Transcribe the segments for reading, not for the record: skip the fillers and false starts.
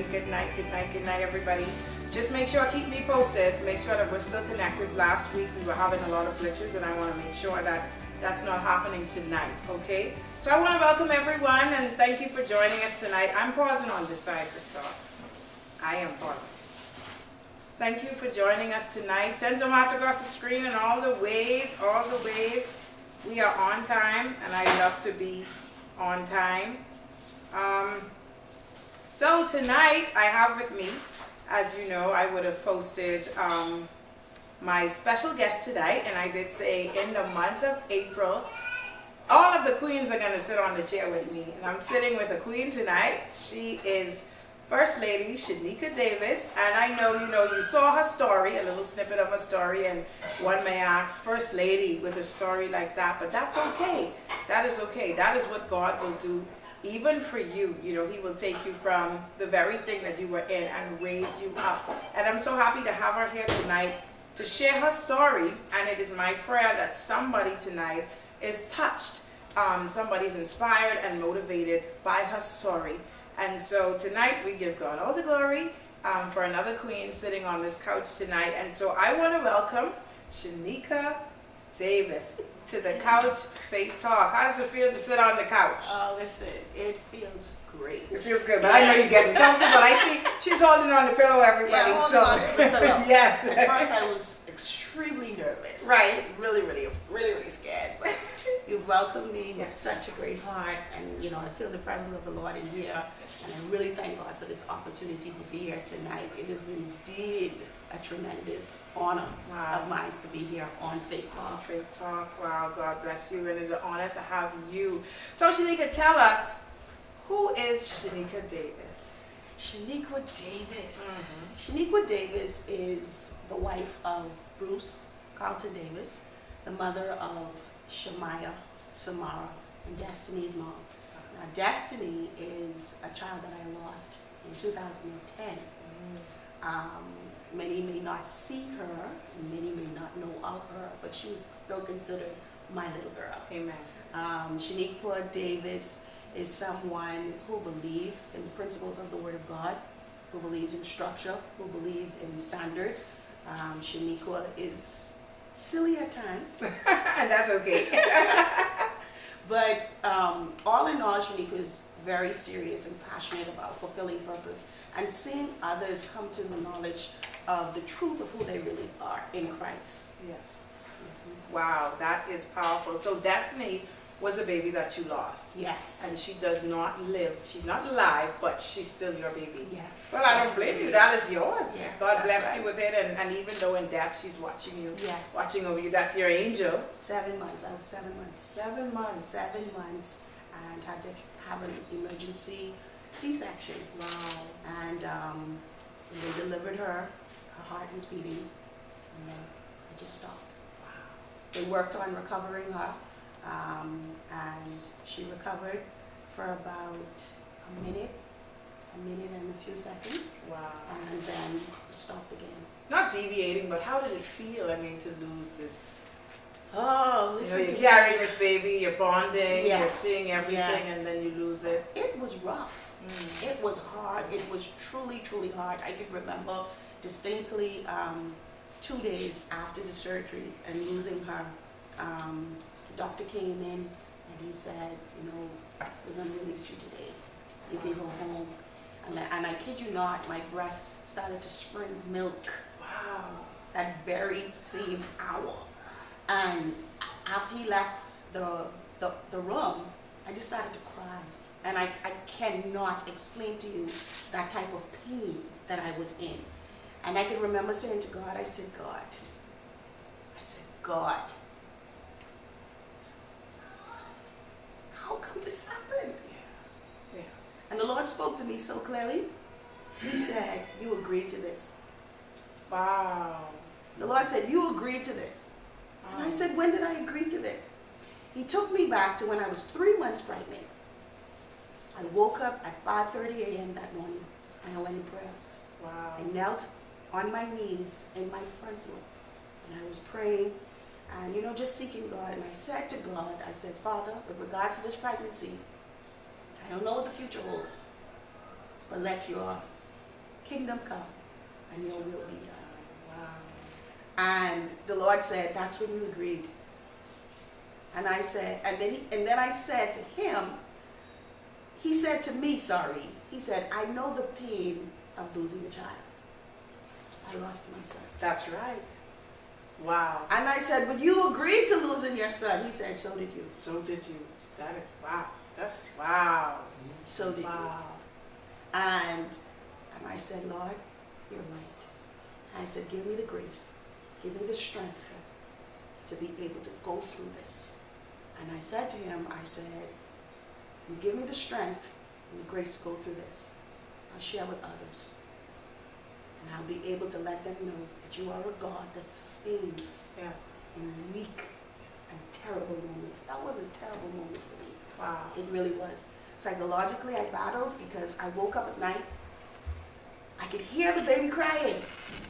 everybody. Good night, everybody. Just make sure, keep me posted. Make sure that we're still connected. Last week we were having a lot of glitches, and I want to make sure that that's not happening tonight, okay? So I want to welcome everyone, and thank you for joining us tonight. I'm pausing on this side, I am pausing. Thank you for joining us tonight. Send some hearts across the screen and all the waves. We are on time, and I love to be on time. So tonight I have with me, as you know, I would have posted my special guest today, and I did say in the month of April, all of the queens are going to sit on the chair with me, and I'm sitting with a queen tonight. She is First Lady Shaniqua Davis, and I know you saw her story, a little snippet of her story, and one may ask, First Lady with a story like that, but that's okay. That is okay. That is what God will do even for you. He will take you from the very thing that you were in and raise you up. And I'm so happy to have her here tonight to share her story, and it is my prayer that somebody tonight is touched, somebody's inspired and motivated by her story. And so tonight we give God all the glory for another queen sitting on this couch tonight. And so I want to welcome Shaniqua Davis to the Couch Faith Talk. How does it feel to sit on the couch? Oh, listen, it feels great. It feels good, but yes. I know you're getting comfortable. I see she's holding on the pillow, everybody. Yeah, holding on to the pillow. Yes. At first I was extremely nervous. Right. Really scared. But you've welcomed me with such a great heart, and I feel the presence of the Lord in here, and I really thank God for this opportunity to be here tonight. It is indeed a tremendous honor of mine to be here on Faith Talk. Faith Talk. Wow, God bless you, and it's an honor to have you. So Shaniqua, tell us, who is Shaniqua Davis? Shaniqua Davis. Shaniqua Davis is the wife of Bruce Carlton Davis, the mother of Shemaiah, Samara, and Destiny's mom. Now, Destiny is a child that I lost in 2010. Many may not see her, and many may not know of her, but she's still considered my little girl. Amen. Shaniqua Davis is someone who believes in the principles of the Word of God, who believes in structure, who believes in standard. Shaniqua is silly at times. And that's okay. But all in all, Shaniqua is very serious and passionate about fulfilling purpose and seeing others come to the knowledge of the truth of who they really are in Christ. Yes. Wow, that is powerful. So Destiny was a baby that you lost. Yes. And she does not live. She's not alive, but she's still your baby. Yes. Well, I don't blame you. That is yours. Yes, God blessed you with it. And even though in death she's watching you, watching over you, that's your angel. 7 months. I was 7 months. 7 months. 7 months, and had to have an emergency C-section. Wow. And when they delivered her, her heart was beating, and then it just stopped. Wow. They worked on recovering her. And she recovered for about a minute and a few seconds. Wow. And then stopped again. Not deviating, but how did it feel, to lose this? Oh, listen, you're carrying this baby, you're bonding, you're seeing everything, and then you lose it. It was rough. It was hard. It was truly hard. I can remember distinctly 2 days after the surgery and losing her. The doctor came in and he said, we're going to release you today. You can go home. And I kid you not, my breasts started to spring milk. Wow. That very same hour. And after he left the room, I just started to cry. And I cannot explain to you that type of pain that I was in. And I can remember saying to God, I said, God, how come this happened? Yeah. And the Lord spoke to me so clearly. He said, you agreed to this. Wow. The Lord said, you agreed to this. And I said, when did I agree to this? He took me back to when I was 3 months pregnant. I woke up at 5:30 a.m. that morning and I went in prayer. Wow. I knelt on my knees in my front room and I was praying and just seeking God. And I said to God, I said, Father, with regards to this pregnancy, I don't know what the future holds, but let your kingdom come and your will be done. Wow. And the Lord said, that's when you agreed. And I said, and then I said to him, he said to me, sorry, he said, I know the pain of losing a child. I lost my son. That's right. Wow. And I said, but you agreed to losing your son. He said, so did you. So did you. That is wow. That's wow. So did Wow. you. And I said, Lord, you're right. And I said, give me the grace. Give me the strength to be able to go through this. And I said to him, I said, you give me the strength and the grace to go through this. I'll share with others. And I'll be able to let them know that you are a God that sustains Yes. in weak and terrible moments. That was a terrible moment for me. Wow. It really was. Psychologically, I battled because I woke up at night. I could hear the baby crying.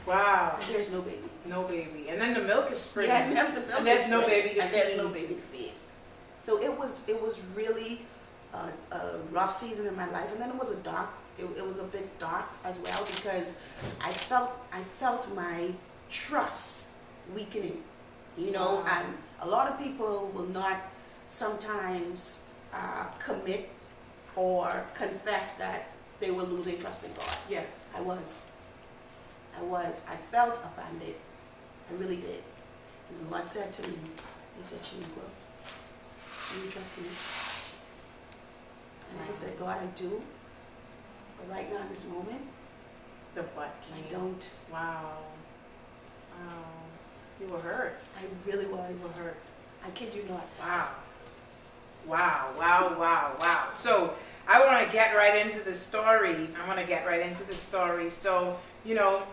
Wow. And there's no baby. No baby. And then the milk is sprayed. Yeah, and then the milk And there's is no sprayed, baby to and there's feed. no baby to feed. So it was really a rough season in my life. And then it was it was a bit dark as well because I felt my trust weakening, you know. Wow. And a lot of people will not sometimes commit or confess that they were losing trust in God. Yes. I was. I felt abandoned. I really did. And the Lord said to me, he said, Shaniqua, do you trust me? And I said, God, I do. But right now in this moment, The butt came. I don't. Wow. Wow. You were hurt. I really was. You were hurt. I kid you not. Wow. Wow, wow, wow, wow. So I want to get right into the story. So, you know,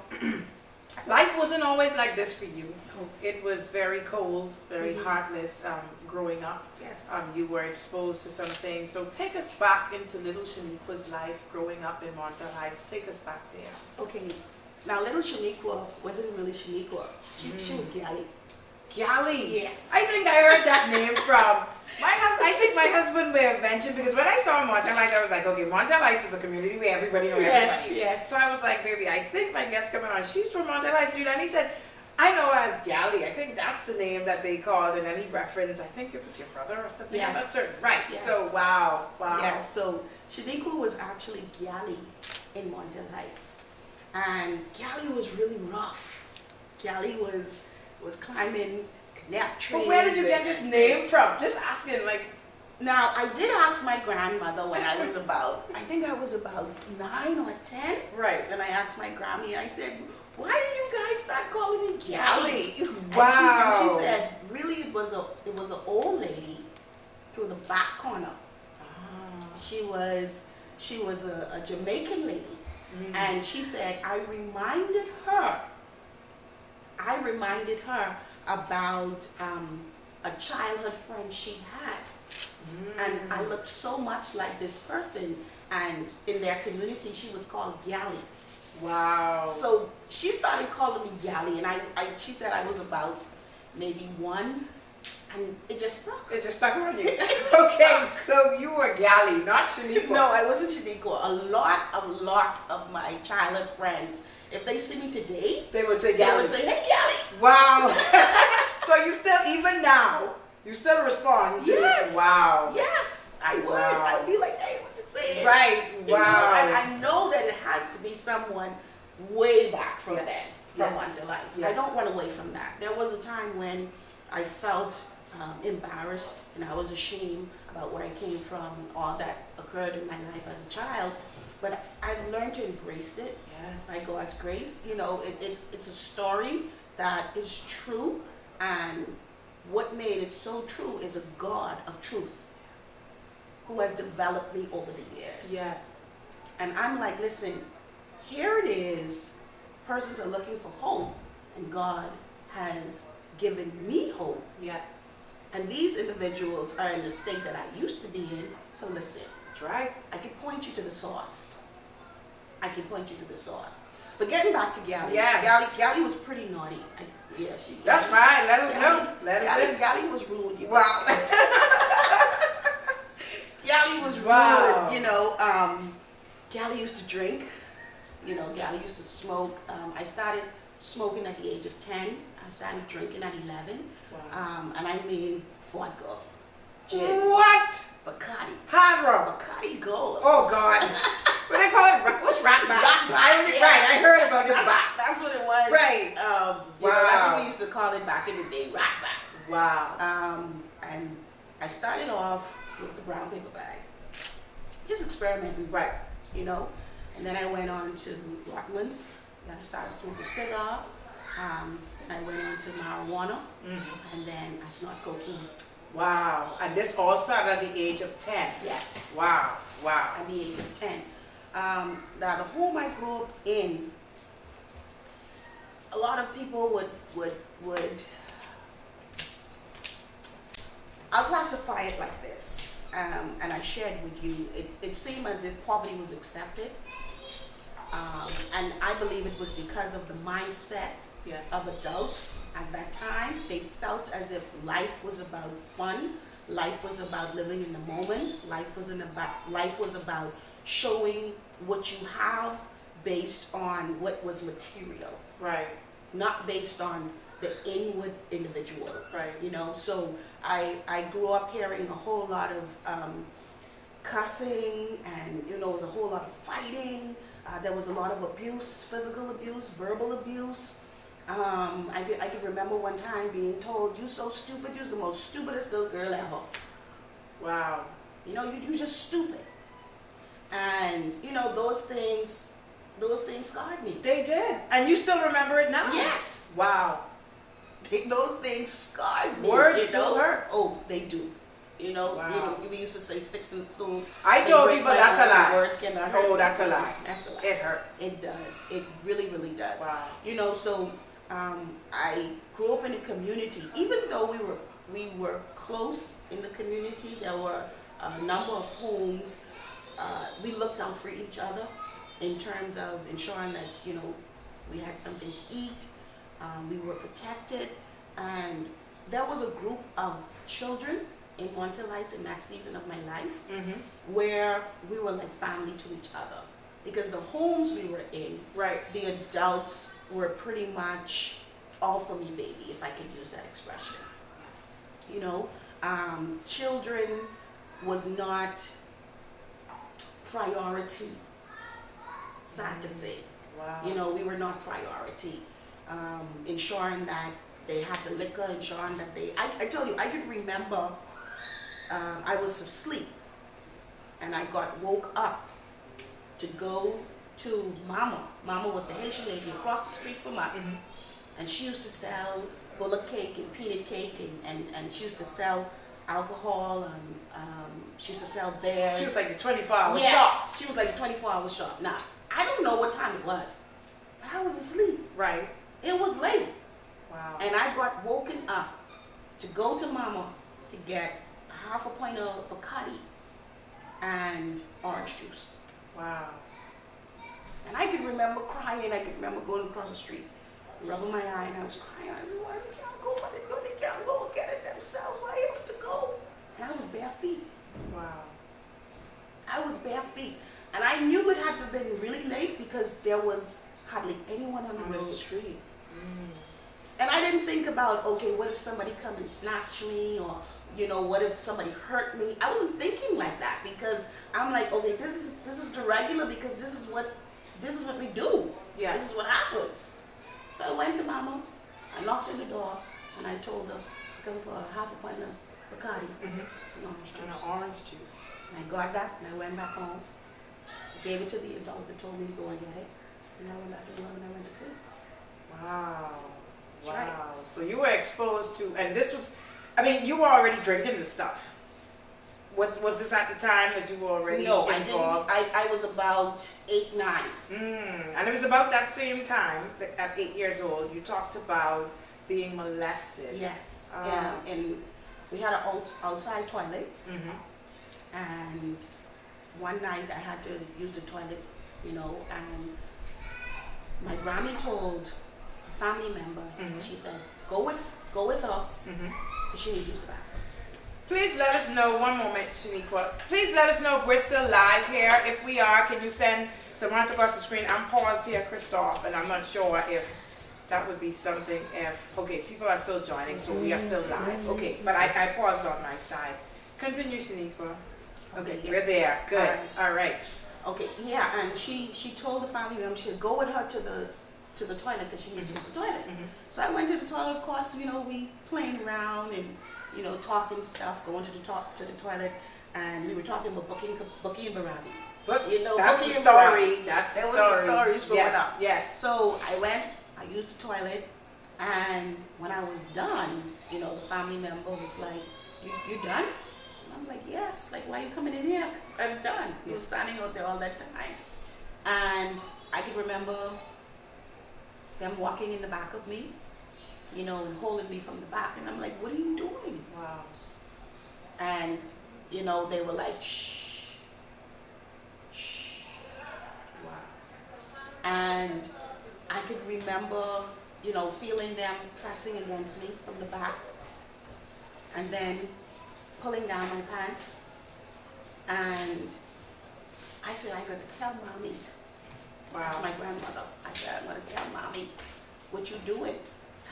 life wasn't always like this for you. No. It was very cold, very Mhm. heartless growing up. Yes. You were exposed to some things. So take us back into little Shaniqua's life growing up in Montel Heights. Take us back there. Okay. Now, little Shaniqua wasn't really Shaniqua. She was Gally. Gally. Yes. I think I heard that name from my husband. I think my husband may have mentioned, because when I saw Montel Heights, I was like, okay, Montel Heights is a community where everybody knows everybody. Yes. So I was like, baby, I think my guest coming on, she's from Montel Heights, dude. And he said, I know her as Gally. I think that's the name that they called in any reference. I think it was your brother or something. I'm not Yes. certain. Right. Yes. So wow. Yeah, so Shaniqua was actually Gally in Montel Heights. And Gally was really rough. Gally was climbing nap trees. But where did you get this name from? Just asking, like. Now, I did ask my grandmother when I was about 9 or 10. Right. And I asked my Grammy, I said, why did you guys start calling me Gally? Wow. And she said, really, it was an old lady through the back corner. Ah. She was a Jamaican lady. Mm. And she said, I reminded her about a childhood friend she had. And I looked so much like this person, and in their community she was called Gally. Wow. So she started calling me Gally, and she said I was about maybe 1, and it just stuck. It just stuck on you. Okay, so you were Gally, not Shaniqua. No, I wasn't Shaniqua. A lot of my childhood friends, if they see me today, They would say they Gally. would say, hey, Gally. Wow. So you still, even now, you still respond to Yes. Wow. Yes, I would. Wow. I would be like, hey, what you saying? Right. You know, Wow. and I know that it has to be someone way back from Yes, then, from yes, Montel Heights. I yes. don't run away from that. There was a time when I felt embarrassed and I was ashamed about where I came from and all that occurred in my life as a child. But I learned to embrace it Yes. by God's grace. You know, it's a story that is true, and what made it so true is a God of truth who has developed me over the years. Yes. And I'm like, listen, here it is. Persons are looking for hope, and God has given me hope. Yes. And these individuals are in the state that I used to be in. So listen, That's right. I can point you to the source. But getting back to Gally. Yes. Gally was pretty naughty. That's fine. Let us know. Let us know. Gally was rude. You know. Wow. Gally was rude. Wow. You know, Gally used to drink. You know, gal used to smoke. I started smoking at the age of 10. I started drinking at 11. Wow. And I mean vodka, gin, What? Bacardi. Hard rum. Bacardi Gold. Oh God. What do they call it? What's rock back? Right, I heard about this back. That's what it was. Right. Wow. That's what we used to call it back in the day, rock back. Wow. And I started off with the brown paper bag, just experimenting, Right. you know. And then I went on to Rocklands. Then I started smoking cigar. Then I went on to marijuana, and then I snorted cocaine. Wow. And this all started at the age of 10. Yes. Wow. Wow. At the age of 10. Now the home I grew up in, a lot of people would I'll classify it like this, and I shared with you. It seemed as if poverty was accepted, and I believe it was because of the mindset of adults at that time. They felt as if life was about fun, life was about living in the moment, life was about showing what you have based on what was material, Right. not based on the inward individual. Right. You know, so I grew up hearing a whole lot of cussing, and you know, there was a whole lot of fighting. There was a lot of abuse, physical abuse, verbal abuse. I can remember one time being told, "You so stupid. You're the most stupidest little girl ever." Wow. You know, you just stupid. And you know, those things scarred me. They did. And you still remember it now? Yes. Wow. Those things scarred me. Words you still know? hurt. Oh, they do. You know, Wow. we used to say sticks and stones. I they told break people my that's a bones, lie. Words cannot hurt. Oh, me. that's a lie. That's a lie. It hurts. It does. It really, really does. Wow. You know, so I grew up in a community. Even though we were close in the community, there were a number of homes. We looked out for each other in terms of ensuring that, you know, we had something to eat. We were protected, and there was a group of children in Montelites in that season of my life where we were like family to each other, because the homes we were in, Right. the adults were pretty much all for me baby, if I could use that expression. You know, children was not priority, sad to say. Wow. You know, we were not priority. Ensuring that they have the liquor, ensuring that I tell you, I can remember I was asleep and I got woke up to go to Mama. Mama was the Haitian lady across the street from us. And she used to sell bullock cake and peanut cake, and she used to sell alcohol, and she used to sell bears. She was like a 24-hour yes, shop. she was like a 24-hour shop. Now, I don't know what time it was, but I was asleep. Right. It was late. Wow. And I got woken up to go to Mama to get half a pint of Bacardi and orange juice. Wow. And I could remember crying. I could remember going across the street, rubbing my eye, and I was crying. I said, "Why they can't go? Why they can't go get it themselves? Why I have to go?" And I was bare feet. Wow. I was bare feet. And I knew it had to have been really late because there was hardly anyone on the On the road. street. And I didn't think about, okay, what if somebody come and snatch me, or, you know, what if somebody hurt me? I wasn't thinking like that, because I'm like, okay, this is the regular, because this is what we do. Yes. This is what happens. So I went to Mama, I knocked on the door, and I told her, come for a half a pint of Bacardi and orange And juice. an orange juice. And I got that, and I went back home, gave it to the adult that told me to go and get it, and I went back to work and I went to sleep. Wow. That's Wow. right. So you were exposed to, and this was, I mean, you were already drinking this stuff. Was this at the time that you were already No, I didn't. involved? I was about 8, 9. And it was about that same time, that at 8 years old, you talked about being molested. Yes. Yeah. And we had an outside toilet, Mm-hmm. and one night I had to use the toilet, you know, and my Grammy told a family member, she said, go with her, because she needs to use the bathroom. Please let us know, one moment, Shaniqua. Please let us know if we're still live here. If we are, can you send Someone's across the screen. I'm paused here, Christoph, and I'm not sure if that would be something okay, people are still joining, so we are still live. Okay, but I paused on my side. Continue, Shaniqua. Okay, we're there. Good. All right. Okay, yeah, and she told the family member she'd go with her to the toilet because she needs to use the toilet. So I went to the toilet, of course, we playing around and, talking stuff, going to the toilet, and we were talking about Bucky and Barabbi. But that's Bucky the and story. Barabbi. That's the story. There was the stories growing up. Yes. So I used the toilet, and when I was done, the family member was like, you done? And I'm like, yes. Like, why are you coming in here? 'Cause I'm done. He was standing out there all that time. And I can remember them walking in the back of me, and holding me from the back. And I'm like, what are you doing? Wow. And, they were like, shh, shh. Wow. And I could remember, feeling them pressing against me from the back. And then pulling down my pants. And I said, I'm going to tell Mommy. Wow. That's my grandmother. I said, I'm going to tell Mommy what you doing.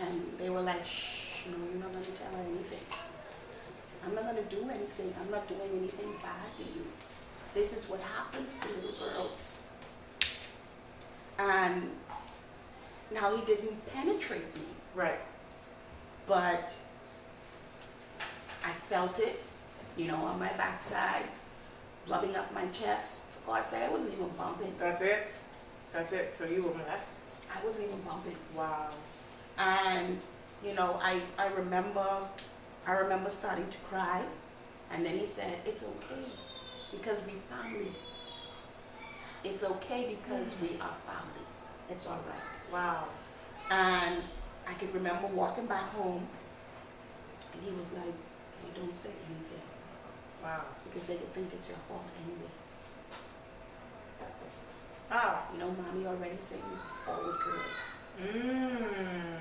And they were like, shh, no, you're not going to tell her anything. I'm not going to do anything. I'm not doing anything bad to you. This is what happens to little girls. And now he didn't penetrate me. Right. But I felt it, on my backside, blubbing up my chest. For God's sake, I wasn't even bumping. That's it? That's it? So you were molested? I wasn't even bumping. Wow. And, I remember starting to cry. And then he said, it's okay because we family. It's okay because we are family. It's all right. Wow. And I could remember walking back home, and he was like, "You don't say anything." Wow. Because they could think it's your fault anyway. Oh. Mommy already said you was a forward girl.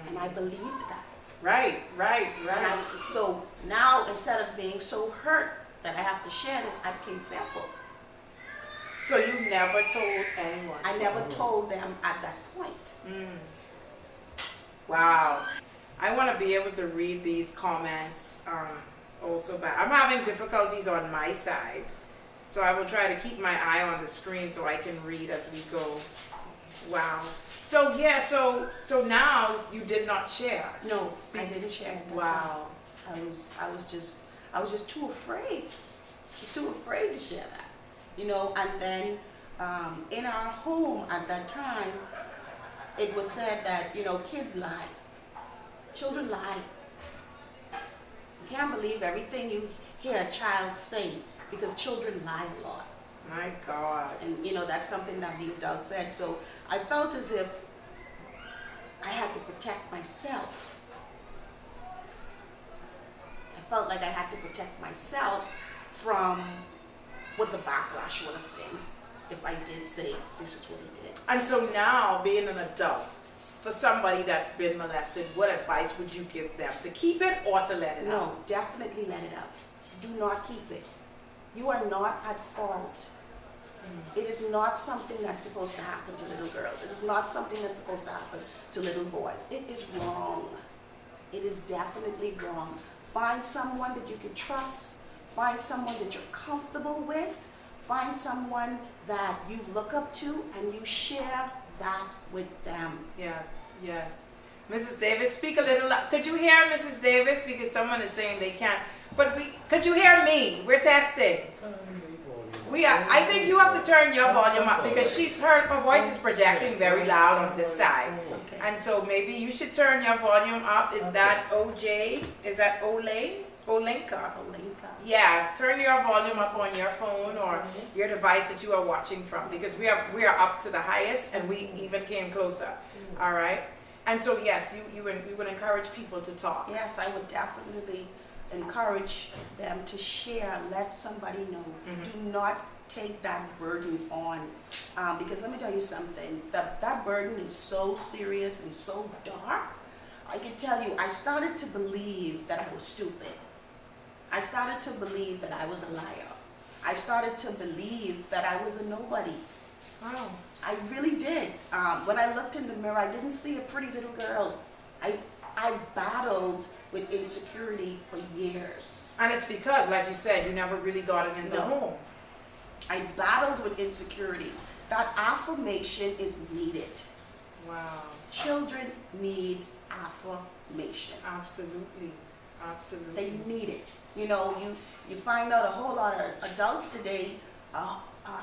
And I believed that. Right. So now, instead of being so hurt that I have to share this, I became fearful. So you never told anyone? I never told them at that point. Wow. I want to be able to read these comments also back. I'm having difficulties on my side, so I will try to keep my eye on the screen so I can read as we go. Wow. So yeah, so now you did not share. No, I didn't share. Wow. I was just too afraid. Just too afraid to share that. And then in our home at that time, it was said that, kids lie. Children lie. You can't believe everything you hear a child say because children lie a lot. My God. And, that's something that the adult said. So I felt as if I had to protect myself. I felt like I had to protect myself from what the backlash would have been if I did say this is what he did. And so now, being an adult, for somebody that's been molested, what advice would you give them? To keep it or to let it out? No, definitely let it out. Do not keep it. You are not at fault. It is not something that's supposed to happen to little girls. It is not something that's supposed to happen to little boys. It is wrong. It is definitely wrong. Find someone that you can trust. Find someone that you're comfortable with. Find someone that you look up to and you share that with them. Yes. Mrs. Davis, speak a little loud. Could you hear Mrs. Davis? Because someone is saying they can't. But could you hear me? We're testing. I think you have to turn your volume up because her voice is projecting very loud on this side. Okay. And so maybe you should turn your volume up. Is that OJ? Is that Olenka? Olenka. Yeah, turn your volume up on your phone or your device that you are watching from because we are up to the highest and we even came closer. All right. And so yes, you would encourage people to talk. Yes, I would definitely encourage them to share, let somebody know. Do not take that burden on because let me tell you something, that burden is so serious and so dark. I can tell you, I started to believe that I was stupid. I started to believe that I was a liar. I started to believe that I was a nobody. Wow. I really did. When I looked in the mirror, I didn't see a pretty little girl. I battled with insecurity for years. And it's because, like you said, you never really got it in the No. home. I battled with insecurity. That affirmation is needed. Wow. Children need affirmation. Absolutely. Absolutely. They need it. You know, you find out a whole lot of adults today are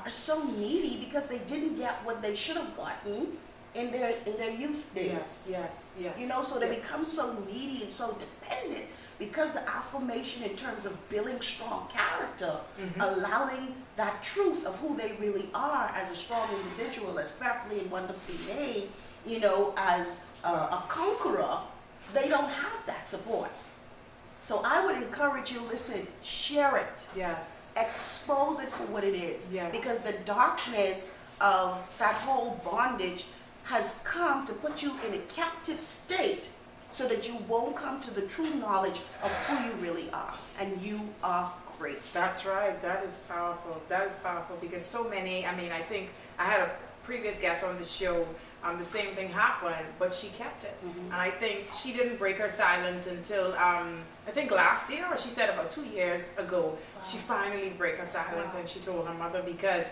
so needy because they didn't get what they should have gotten in their youth days. Yes. You know, so they yes. become so needy and so dependent because the affirmation in terms of building strong character, allowing that truth of who they really are as a strong individual, as fearfully and wonderfully made, you know, as a conqueror, they don't have that support. So I would encourage you, listen, share it. Yes. Expose it for what it is. Yes. Because the darkness of that whole bondage has come to put you in a captive state so that you won't come to the true knowledge of who you really are. And you are great. That's right. That is powerful. That is powerful because so many, I mean, I think I had a previous guest on the show, the same thing happened, but she kept it. And I think she didn't break her silence until, I think last year, or she said about 2 years ago, she finally broke her silence and she told her mother because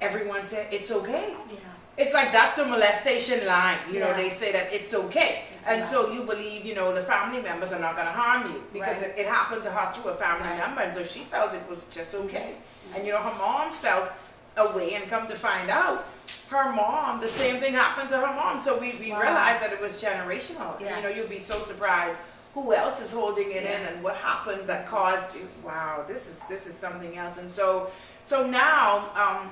everyone said, it's okay. Yeah. It's like that's the molestation line, you know, Yeah. they say that it's okay. And so you believe, you know, the family members are not going to harm you because Right. it happened to her through a family Right. member. And so she felt it was just okay. And, you know, her mom felt a way and come to find out, her mom, the same thing happened to her mom. So we realized that it was generational. Yes. You know, you'd be so surprised who else is holding it in and what happened that caused it. Wow, this is something else. And so now,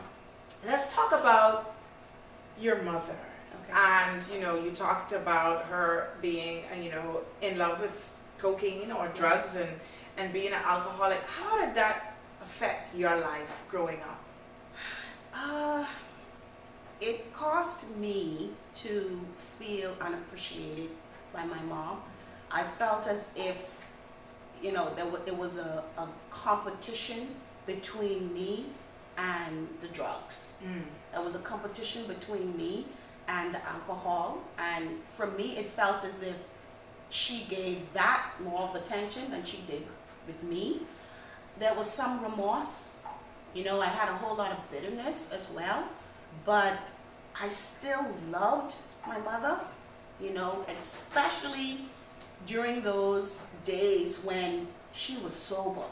let's talk about your mother. Okay. And, you know, you talked about her being, you know, in love with cocaine or drugs and being an alcoholic. How did that affect your life growing up? It caused me to feel unappreciated by my mom. I felt as if, you know, there was a competition between me and the drugs. There was a competition between me and the alcohol. And for me, it felt as if she gave that more of attention than she did with me. There was some remorse. You know, I had a whole lot of bitterness as well. But I still loved my mother, you know, especially during those days when she was sober.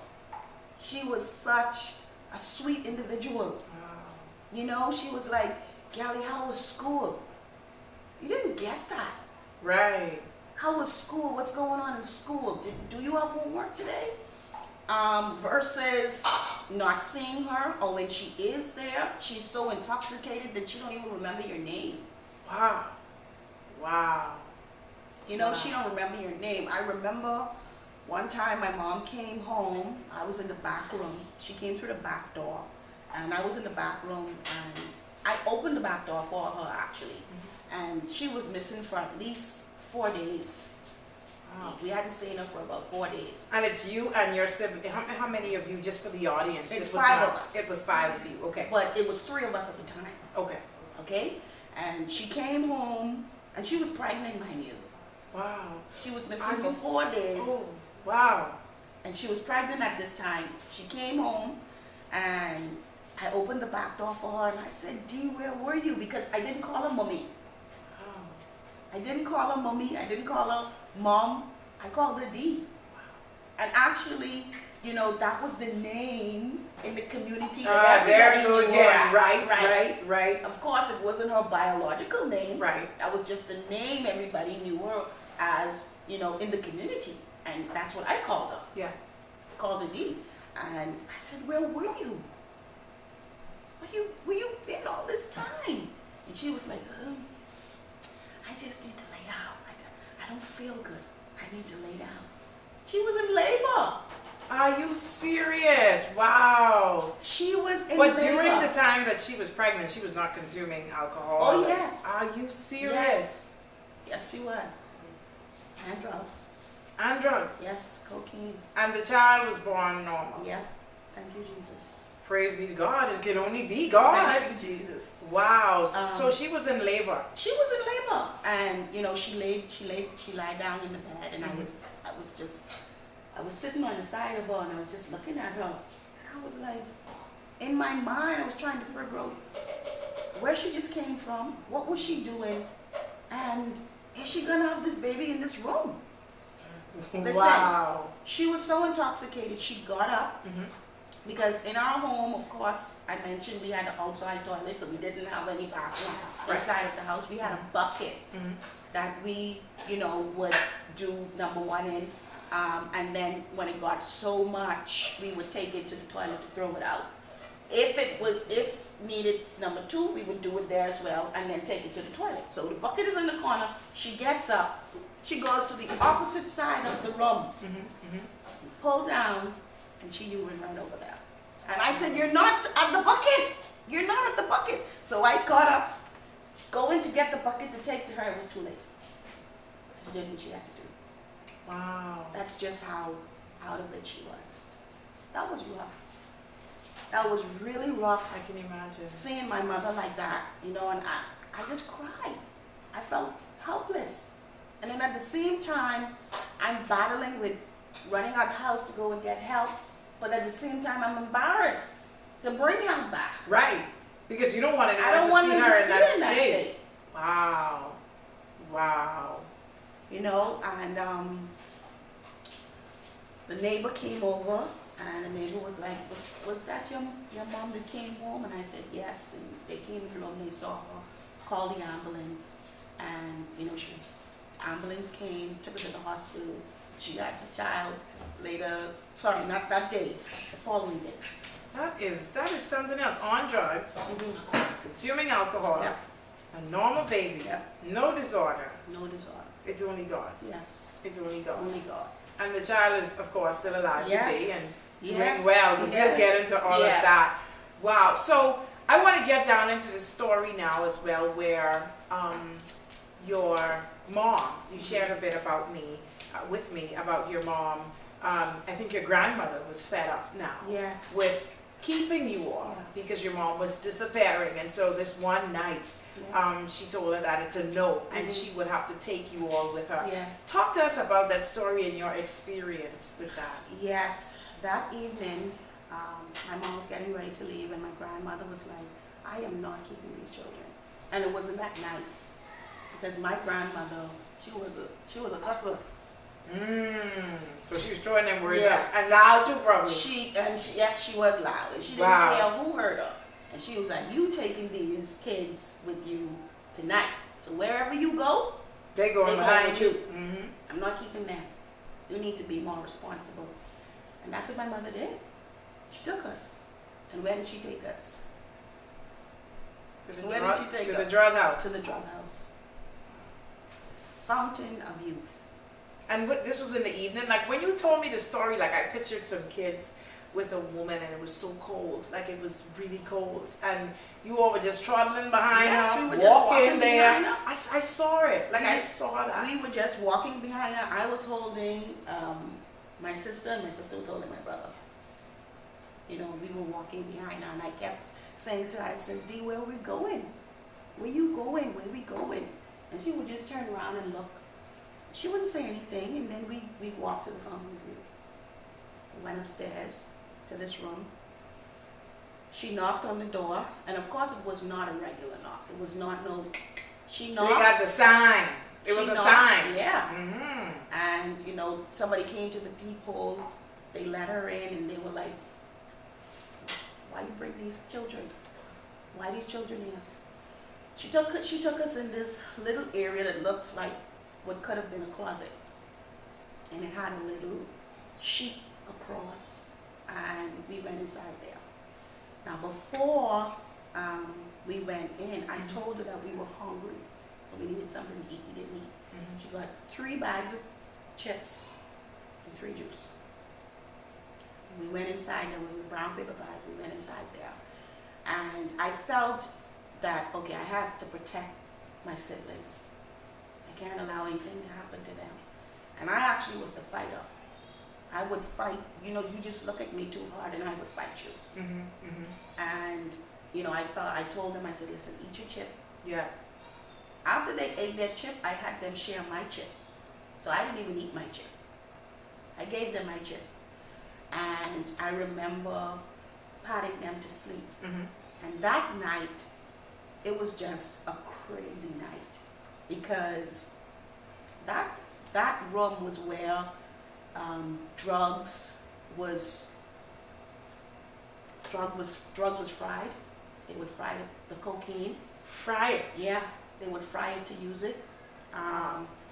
She was such a sweet individual. You know, she was like, Gally, how was school? You didn't get that. Right. How was school? What's going on in school? Do you have homework today? Versus not seeing her, or when she is there, she's so intoxicated that she don't even remember your name. Wow. You know, she don't remember your name. I remember one time my mom came home. I was in the back room. She came through the back door, and I was in the back room, and I opened the back door for her actually, and she was missing for at least 4 days. Wow. We hadn't seen her for about 4 days. And it's you and your sibling. How many of you, just for the audience? It's It was 5 not- of us. It was 5 of you. Okay. But it was 3 of us at the time. Okay. Okay? And she came home, and she was pregnant, mind you. Wow. She was Are missing you for 4 days. Oh, wow. And she was pregnant at this time. She came home, and I opened the back door for her, and I said, Dee, where were you? Because I didn't call her mommy. Wow. I didn't call her mommy. I didn't call her mom. I called her Dee. And actually, you know, that was the name in the community that There everybody you go knew her again. at. Right. Of course, it wasn't her biological name. Right. That was just the name everybody knew her as, you know, in the community. And that's what I called her. Yes. I called her Dee. And I said, where were you? Where you been all this time? And she was like, I just need to lay down. I don't feel good. I need to lay down. She was in labor. Are you serious? Wow. She was in But labor. during the time that she was pregnant, she was not consuming alcohol. Oh, yes. Are you serious? Yes. Yes, she was. And drugs. And drugs. Yes, cocaine. And the child was born normal. Yeah. Thank you, Jesus. Praise be to God. It can only be God. Thank you, Jesus. Wow. So she was in labor. She was in labor, and you know, she lied down in the bed, and I was sitting on the side of her, and I was just looking at her. I was like, in my mind, I was trying to figure out where she just came from, what was she doing, and is she gonna have this baby in this room? Listen, Wow. she was so intoxicated. She got up. Because in our home, of course, I mentioned we had an outside toilet, so we didn't have any bathroom inside of the house. We had a bucket that we, you know, would do number one in. And then when it got so much, we would take it to the toilet to throw it out. If needed number two, we would do it there as well, and then take it to the toilet. So the bucket is in the corner. She gets up. She goes to the opposite side of the room, pull down, and she urine right over there. And I said, "You're not at the bucket. You're not at the bucket." So I got up, going to get the bucket to take to her. It was too late. She did what she had to do. Wow. That's just how out of it she was. That was rough. That was really rough. I can imagine. Seeing my mother like that, you know, and I just cried. I felt helpless. And then at the same time, I'm battling with running out the house to go and get help. But at the same time, I'm embarrassed to bring help back. Right. Because you don't want anyone I don't want to see them her to in see that her in that state. state. Wow. Wow. You know, and the neighbor came over, and the neighbor was like, was that your mom that came home? And I said, yes. And they came through and they saw her, called the ambulance, and, you know, ambulance came, took her to the hospital. She had the child later, sorry, not that day, the following day. That is something else. On drugs, consuming alcohol, Yep. a normal baby, Yep. no disorder. No disorder. It's only God. Yes. It's only God. Only God. And the child is, of course, still alive Yes. today and doing Yes. well. We'll Yes. get into all Yes. of that. Wow. So I want to get down into the story now as well, where your mom, you shared a bit about with me about your mom. I think your grandmother was fed up now Yes. with keeping you all because your mom was disappearing. And so this one night, she told her that it's a no, and she would have to take you all with her. Yes. Talk to us about that story and your experience with that. Yes. That evening, my mom was getting ready to leave, and my grandmother was like, I am not keeping these children. And it wasn't that nice, because my grandmother, she was a cusser. So she was throwing them words Yes. out. And loud too, probably. Yes, she was loud. And she didn't care who heard her. And she was like, you taking these kids with you tonight. So wherever you go, they go behind with you. you. I'm not keeping them. You need to be more responsible. And that's what my mother did. She took us. And where did she take us? To the us? drug house. To the drug house. Fountain of youth. And this was in the evening. Like when you told me the story, like I pictured some kids with a woman, and it was so cold. Like it was really cold, and you all were just trotting behind her, we were just walking there. behind her. I saw it. Like I saw that. We were just walking behind her. I was holding my sister, and my sister was holding my brother. You know, we were walking behind her, and I kept saying to her, I said, Dee, where are we going? Where you going? Where we going? And she would just turn around and look. She wouldn't say anything, and then we walked to the family group. We went upstairs to this room. She knocked on the door, and of course it was not a regular knock. It was not no. She knocked. They got the sign. It was a sign. Yeah. And you know, somebody came to the peephole. They let her in, and they were like, "Why you bring these children? Why these children here?" She took us in this little area that looks like what could have been a closet, and it had a little sheet across, and we went inside there. Now before we went in, I told her that we were hungry, but we needed something to eat. We didn't eat. She got 3 bags of chips and 3 juice. We went inside. There was a brown paper bag. We went inside there, and I felt that, okay, I have to protect my siblings. I can't allow anything to happen to them. And I actually was the fighter. I would fight. You know, you just look at me too hard, and I would fight you. And you know, I told them, I said, listen, eat your chip. Yes. After they ate their chip, I had them share my chip. So I didn't even eat my chip. I gave them my chip. And I remember patting them to sleep. And that night, it was just a crazy night, because that room was where drugs was fried. They would fry the cocaine. Fry it. Yeah, they would fry it to use it.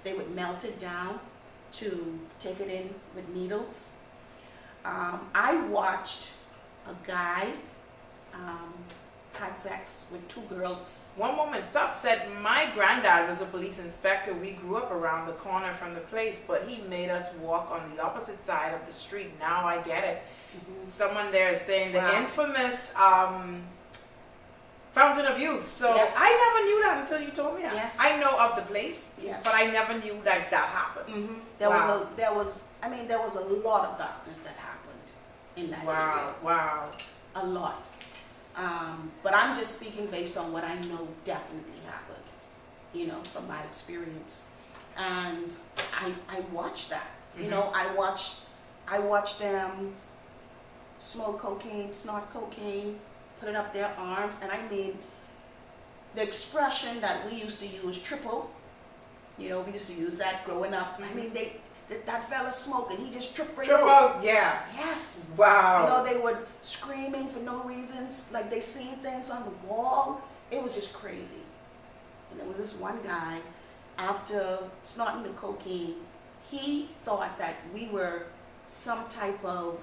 They would melt it down to take it in with needles. I watched a guy had sex with 2 girls. One woman said my granddad was a police inspector. We grew up around the corner from the place, but he made us walk on the opposite side of the street. Now I get it. Someone there is saying the infamous Fountain of Youth. So I never knew that until you told me that. Yes. I know of the place, but I never knew that happened. There was a lot of darkness that happened in that area. Wow. A lot. But I'm just speaking based on what I know definitely happened, you know, from my experience. And I watched that. You know, I watched them smoke cocaine, snort cocaine, put it up their arms. And I mean, the expression that we used to use, triple, you know, we used to use that growing up. I mean, that fella smoking, he just tripped right out. Yeah. Yes. Wow. You know, they were screaming for no reasons, like they seen things on the wall. It was just crazy. And there was this one guy, after snorting the cocaine, he thought that we were some type of,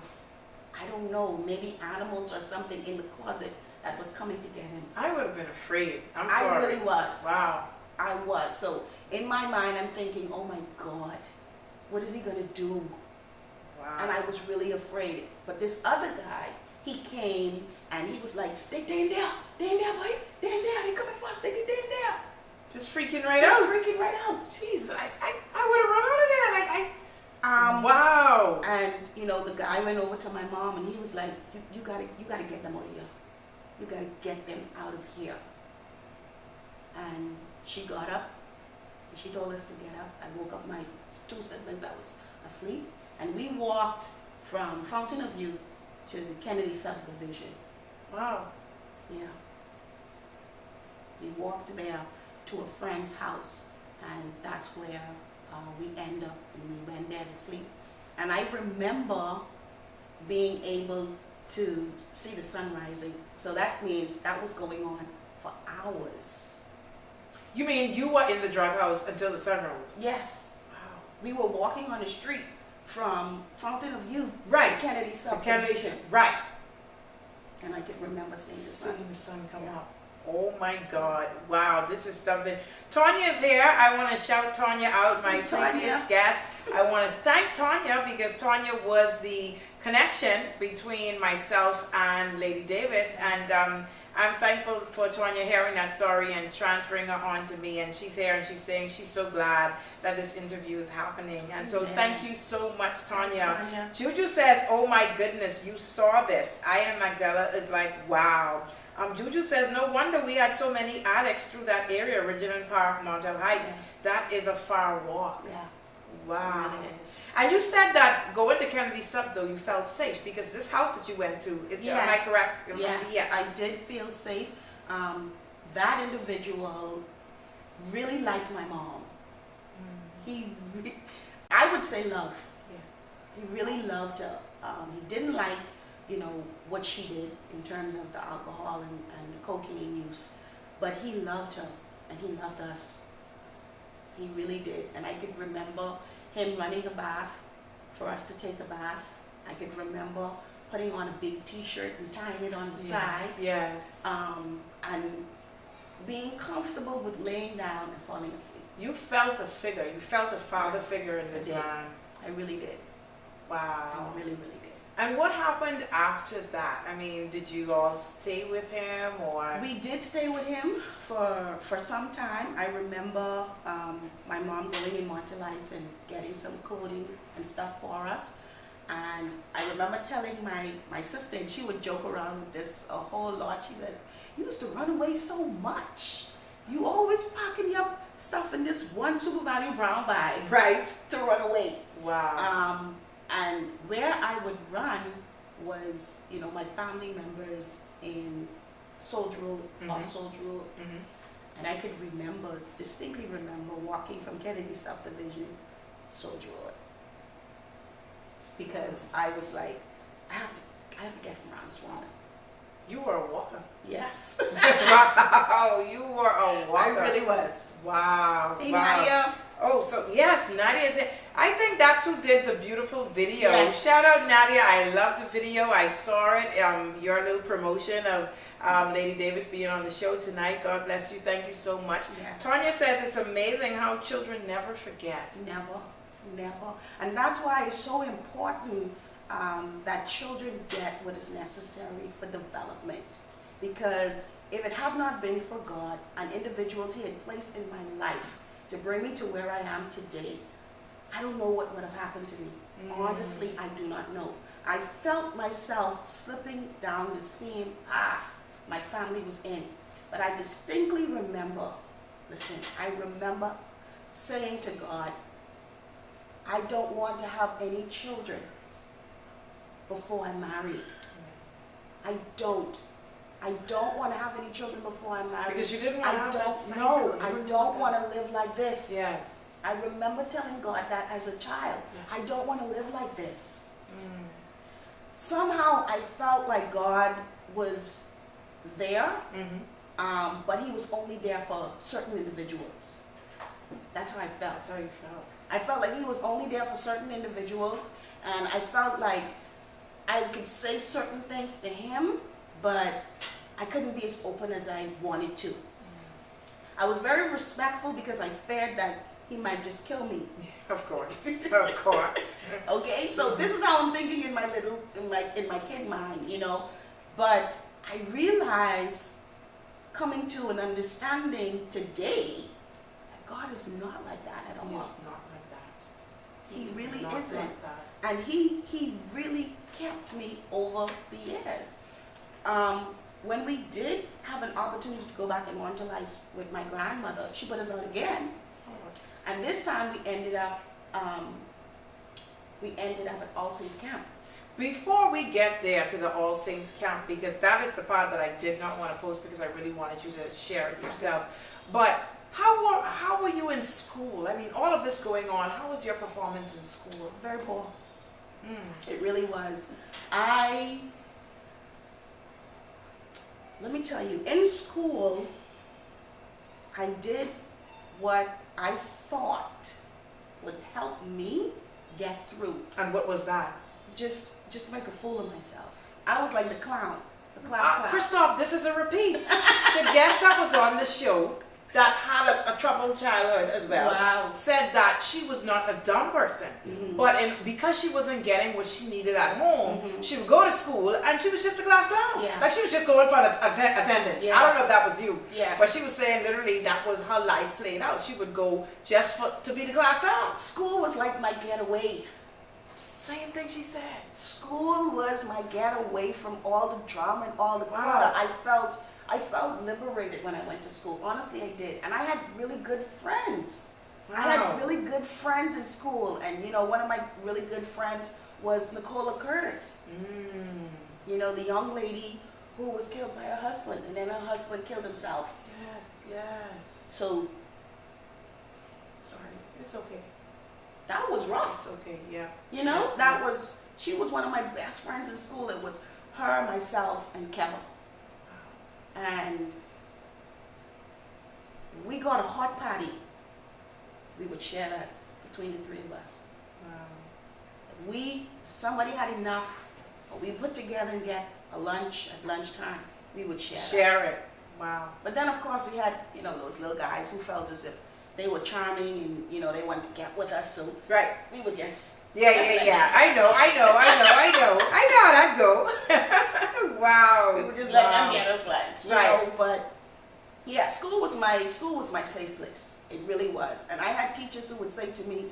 I don't know, maybe animals or something in the closet that was coming to get him. I would have been afraid. I'm sorry. I really was. Wow. I was. So in my mind, I'm thinking, oh my God, what is he going to do? Wow. And I was really afraid. But this other guy, he came and he was like, they in there, boy, they in there, they coming for us, they in there. Just freaking right out. Freaking right out. Jeez, I would have run out of there. Wow. And you know, the guy went over to my mom and he was like, you gotta get them out of here. You gotta get them out of here. And she got up and she told us to get up. I woke up my 2 siblings that was asleep, and we walked from Fountain of Youth to the Kennedy subdivision. Wow. Yeah. We walked there to a friend's house, and that's where we end up, and we went there to sleep. And I remember being able to see the sun rising. So that means that was going on for hours. You mean you were in the drug house until the sun rose? Yes. Wow. We were walking on the street from Fountain of Youth Right. to Kennedy subdivision. Right. And I can remember seeing the sun. Seeing the sun come up. Oh my God. Wow, this is something. Tanya's here. I want to shout Tanya out, my previous guest. I want to thank Tanya because Tanya was the connection between myself and Lady Davis. And I'm thankful for Tanya hearing that story and transferring her on to me. And she's here and she's saying she's so glad that this interview is happening. And so thank you so much, Tanya. Juju says, oh my goodness, you saw this. I am Magdala is like, wow. Juju says, no wonder we had so many addicts through that area, Reginald Park, Montel Heights. Yes. That is a far walk. Yeah. Wow. It is. And you said that going to Kennedy Sub, though, you felt safe because this house that you went to, am I correct? Yes, I did feel safe. That individual really liked my mom. I would say love. Yes. He really loved her. He didn't like, you know, what she did in terms of the alcohol and the cocaine use, but he loved her and he loved us. He really did. And I could remember him running a bath for us to take a bath. I could remember putting on a big t-shirt and tying it on the side. Yes. And being comfortable with laying down and falling asleep. You felt a figure. You felt a father figure in this man. I really did. Wow. I really, really did. And what happened after that? I mean, did you all stay with him or? We did stay with him for some time. I remember my mom going in Montel Heights and getting some clothing and stuff for us. And I remember telling my sister, and she would joke around with this a whole lot. She said, "You used to run away so much. You always packing your stuff in this one Super Value brown bag, Right. to run away." Wow. And where I would run was, my family members in Soldier Road, off Soldier Road. And I could distinctly remember walking from Kennedy Subdivision, Soldier Road. Because I was like, I have to get from around this woman. You were a walker. Yes. Wow, you were a walker. I really was. Wow. Hey, wow. Nadia. Oh, so yes, Nadia is it. I think that's who did the beautiful video. Yes. Shout out Nadia. I love the video. I saw it. Your little promotion of Lady Davis being on the show tonight. God bless you. Thank you so much. Yes. Tanya says it's amazing how children never forget. Never. And that's why it's so important that children get what is necessary for development. Because if it had not been for God and individuals He had placed in my life to bring me to where I am today, I don't know what would have happened to me. Honestly, I do not know. I felt myself slipping down the same path my family was in. But I distinctly remember, I remember saying to God, I don't want to have any children before I'm married. I don't want to have any children before I'm married. Because you didn't want to have that cycle. No, I don't want to live like this. Yes. I remember telling God that as a child. Yes. I don't want to live like this. Somehow I felt like God was there, but He was only there for certain individuals. That's how I felt. That's how you felt. I felt like He was only there for certain individuals, and I felt like I could say certain things to Him, but I couldn't be as open as I wanted to. I was very respectful because I feared that He might just kill me. Of course, of course. Okay, so this is how I'm thinking in my kid mind, But I realize, coming to an understanding today, that God is not like that at all. He is not like that. He really not isn't. like that. And he really kept me over the years. When we did have an opportunity to go back and wander life with my grandmother, she put us out again. And this time we ended up at All Saints Camp. Before we get there to the All Saints Camp, because that is the part that I did not want to post because I really wanted you to share it yourself. But how were you in school? I mean, all of this going on, how was your performance in school? Very poor. It really was. Let me tell you, in school, I did what I thought would help me get through. And what was that? Just make a fool of myself. I was like the clown, the class clown. Christoph, this is a repeat. The guest that was on the show that had a troubled childhood as well said that she was not a dumb person, but because she wasn't getting what she needed at home, she would go to school and she was just a class clown. Yeah. Like she was just going for attendance. Yes. I don't know if that was you, yes. But she was saying literally that was her life played out. She would go just to be the class clown. School was like my getaway. Same thing she said. School was my getaway from all the drama and all the clutter. I felt liberated when I went to school. Honestly, I did. And I had really good friends. Wow. I had really good friends in school. And, one of my really good friends was Nicola Curtis. The young lady who was killed by her husband. And then her husband killed himself. Yes. So, sorry. It's okay. That was rough. It's okay, yeah. She was one of my best friends in school. It was her, myself, and Kevin. And if we got a hot party, we would share that between the three of us. Wow. If somebody had enough, or we put together and get a lunch at lunchtime, we would share it. Wow. But then, of course, we had, those little guys who felt as if they were charming and, they wanted to get with us. So we would just... Yeah. I know how that go. Wow. We would just let them get us lunch, you know. But yeah, school was my safe place. It really was. And I had teachers who would say to me,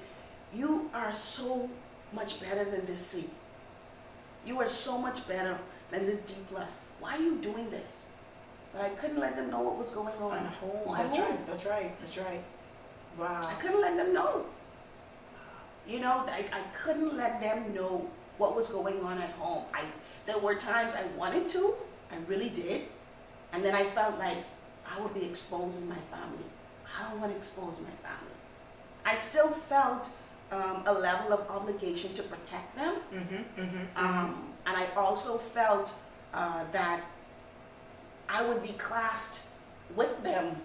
"You are so much better than this seat. You are so much better than this D plus. Why are you doing this? But I couldn't let them know what was going on At home. at home. That's right. Wow. I couldn't let them know. You know, I couldn't let them know what was going on at home. There were times I wanted to, I really did, and then I felt like I would be exposing my family. I don't want to expose my family. I still felt a level of obligation to protect them, and I also felt that I would be classed with them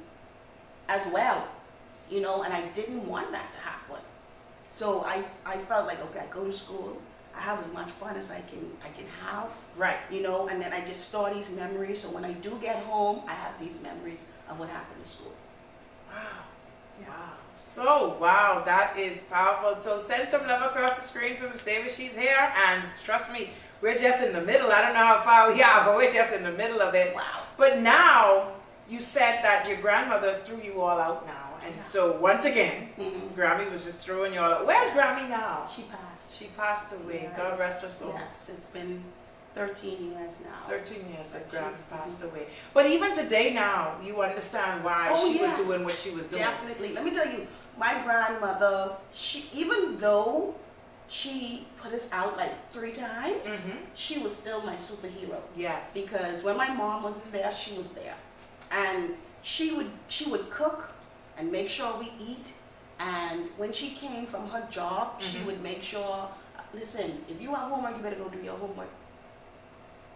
as well, you know, and I didn't want that to happen. So I felt like, okay, I go to school, I have as much fun as I can have, Right. you know, and then I just store these memories. So when I do get home, I have these memories of what happened in school. Wow. Yeah. Wow. So, wow, that is powerful. So send some love across the screen for Miss Davis. She's here, and trust me, we're just in the middle. I don't know how far we are, but we're just in the middle of it. Wow. But now, you said that your grandmother threw you all out now. And so, once again, Grammy was just throwing you all out. Where's Grammy now? She passed. She passed away. Yes. God rest her soul. Yes, it's been 13 years now. 13 years that But Grammy's she's- passed away. But even today now, you understand why she was doing what she was doing. Definitely. Let me tell you, my grandmother, even though she put us out like 3 times, she was still my superhero. Yes. Because when my mom wasn't there, she was there. And she would cook and make sure we eat. And when she came from her job, she would make sure, listen, if you have homework, you better go do your homework.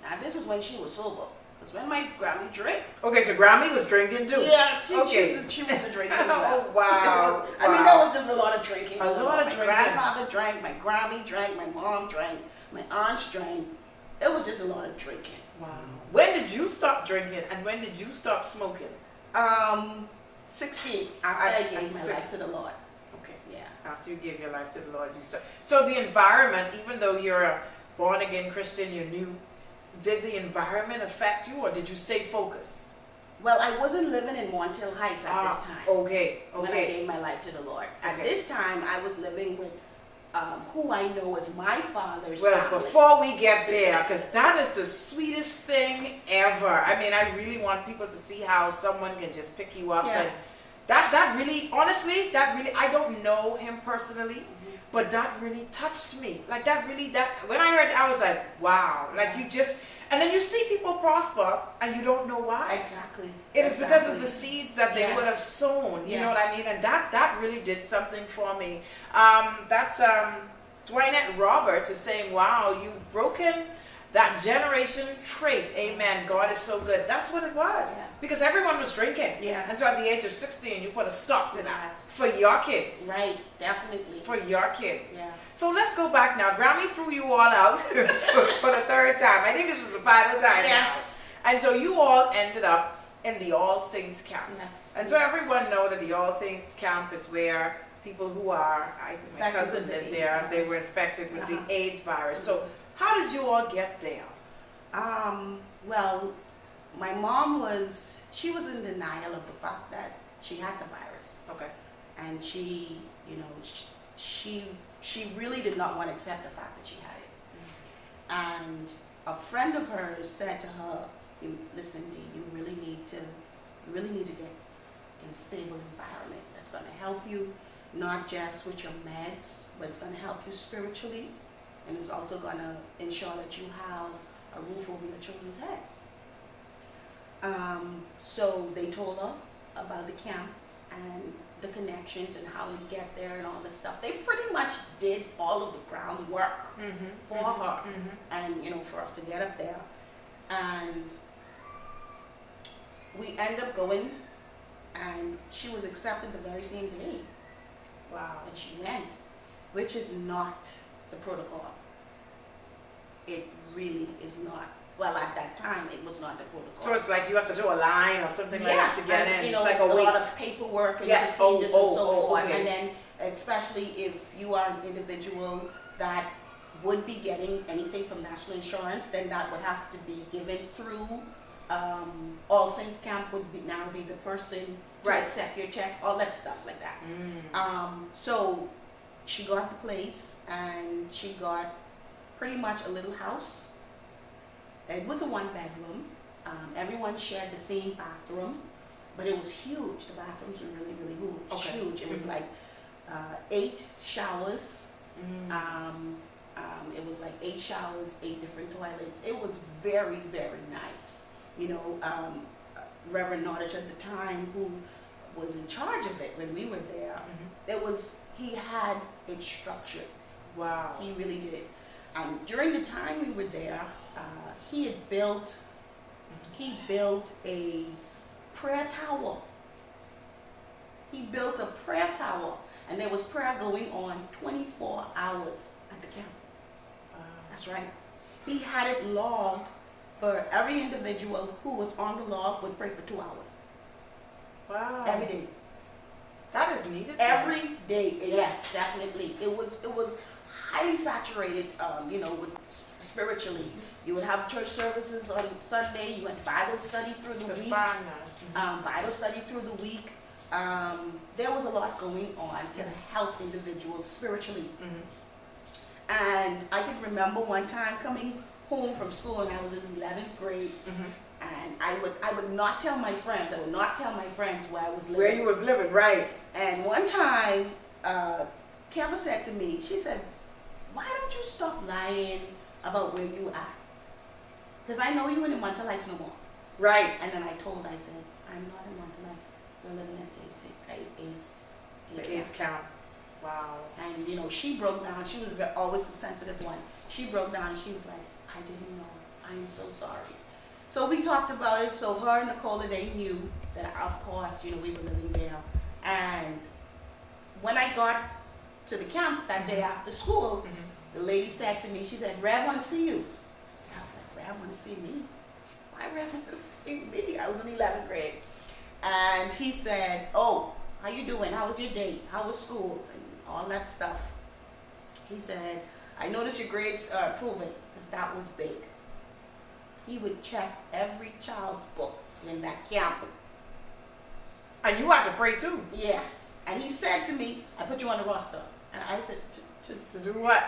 Now this is when she was sober. Because when my Grammy drank. Okay, so Grammy was drinking too. Yeah, she Okay. was a drinker as well. Oh, wow. I mean, that was just a lot of drinking. A lot of my drinking. grandfather drank, my Grammy drank, my mom drank, my aunts drank. It was just a lot of drinking. Wow. When did you stop drinking and when did you stop smoking? 16, after I gave my 16. life to the Lord. Okay. Yeah. After you gave your life to the Lord, you start. So the environment, even though you're a born again Christian, you're new, did the environment affect you or did you stay focused? Well, I wasn't living in Montiel Heights at this time. Okay. When I gave my life to the Lord. At this time, I was living with who I know as my father's Well, family. before we get there, because that is the sweetest thing ever. I mean, I really want people to see how someone can just pick you up. Yeah. And that really, honestly, I don't know him personally, but that really touched me. Like when I heard that, I was like, wow. Like you just, and then you see people prosper and you don't know why. Exactly. It is because of the seeds that they Yes. would have sown. You know Yes. what I mean? And that really did something for me. That's Dwynette Roberts is saying, wow, you've broken that generation trait. Amen. God is so good. That's what it was. Yeah. Because everyone was drinking. Yeah. And so at the age of 16, you put a stop to that. Yes. For your kids. Right, definitely. For your kids. Yeah. So let's go back now. Grammy threw you all out for the 3rd time. I think this was the final time. Yes. Now. And so you all ended up in the All Saints camp. Yes. And so everyone know that the All Saints camp is where people who are, I think my Infected cousin with the lived AIDS there, they virus. were infected with the Uh-huh. AIDS virus. So how did you all get there? Well, my mom she was in denial of the fact that she had the virus. Okay. And she, you know, she really did not want to accept the fact that she had it. And a friend of hers said to her, listen, Dee, you really need to get in a stable environment that's going to help you, not just with your meds, but it's going to help you spiritually, and it's also going to ensure that you have a roof over your children's head. So they told her about the camp and the connections and how to get there and all this stuff. They pretty much did all of the groundwork for her and, you know, for us to get up there. And we ended up going, and she was accepted the very same day. Wow. And she went, which is not the protocol. It really is not. Well, at that time, it was not the protocol. So it's like you have to do a line or something like that to get and, in. you know, it's like it's a wait. lot of paperwork and Yes. procedures and so forth. Okay. And then, especially if you are an individual that would be getting anything from national insurance, then that would have to be given through All Saints Camp would now be the person to accept your checks, all that stuff like that. So she got the place and she got pretty much a little house. It was a one-bedroom. Everyone shared the same bathroom, but it was huge. The bathrooms were really, really huge. It was like 8 showers. It was like 8 showers, 8 different toilets. It was very, very nice. You know, Reverend Nordich at the time, who was in charge of it when we were there, he had it structured. Wow. He really did. During the time we were there, he built a prayer tower. He built a prayer tower, and there was prayer going on 24 hours at the camp. That's right. He had it logged for every individual who was on the log would pray for 2 hours. Wow. Every day. That is needed. Every day. Yes, definitely. It was highly saturated, with spiritually. You would have church services on Sunday. You had Bible study through the week. Bible study through the week. There was a lot going on to help individuals spiritually. And I can remember one time coming home from school, and I was in 11th grade. And I would not tell my friends. I would not tell my friends where I was living. Where you was living, right? And one time, Keva said to me, she said, "Why don't you stop lying about where you are? Because I know you in the Montalites no more." Right. And then I said, "I'm not in Montalites. We're living at the AIDS camp." Wow. And she broke down. She was always a sensitive one. She broke down and she was like, "I didn't know. I am so sorry." So we talked about it. So her and Nicola, they knew that, of course, we were living there. And when I got to the camp that day after school, the lady said to me, she said, "Rev want to see you." And I was like, "Rev want to see me? Why Rev want to see me?" I was in 11th grade. And he said, "Oh, how you doing? How was your day? How was school?" And all that stuff. He said, "I noticed your grades are improving," because that was big. He would check every child's book in that camp. And you had to pray too. Yes. And he said to me, "I put you on the roster." And I said, To do what?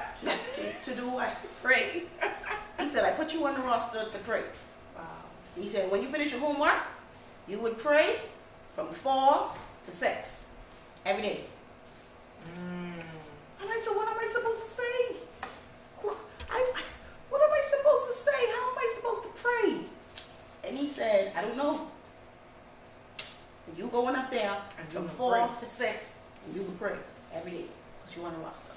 To do what? Pray. He said, "I put you on the roster to pray." Wow. He said, "When you finish your homework, you would pray from 4 to 6 every day." And I said, "What am I supposed to say? What am I supposed to say? How am I supposed to pray?" And he said, "I don't know. You going up there from 4 to 6, and you can pray every day because you're on the roster."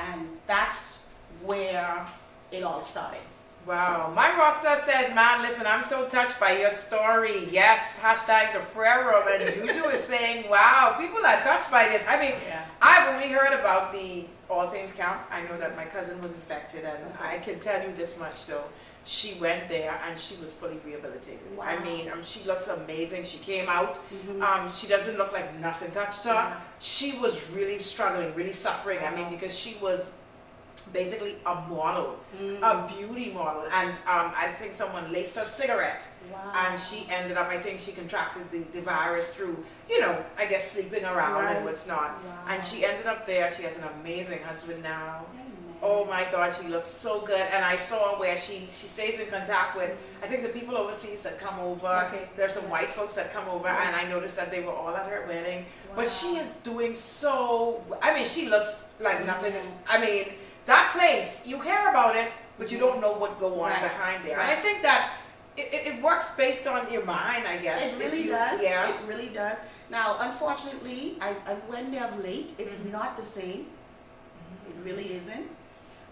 And that's where it all started. Wow. My rockstar says, "Man, listen, I'm so touched by your story." Yes, hashtag the prayer room. And Juju is saying, wow, people are touched by this. I mean, I've only heard about the All Saints camp. I know that my cousin was infected, and I can tell you this much. So she went there and she was fully rehabilitated. Wow. I mean, she looks amazing. She came out. She doesn't look like nothing touched her. She was really struggling, really suffering. I mean, because she was basically a model, a beauty model, and I think someone laced her cigarette, and she ended up, I think she contracted the virus through, I guess sleeping around and what's not, and she ended up there. She has an amazing husband now. Oh my God, she looks so good. And I saw where she stays in contact with, I think, the people overseas that come over. There's some white folks that come over, and I noticed that they were all at her wedding. But she is doing so, I mean, she looks like nothing. I mean, that place, you hear about it, but you don't know what go on behind there. And I think that it works based on your mind, I guess. It really does. Yeah. It really does. Now, unfortunately, I went there late. It's not the same. It really isn't.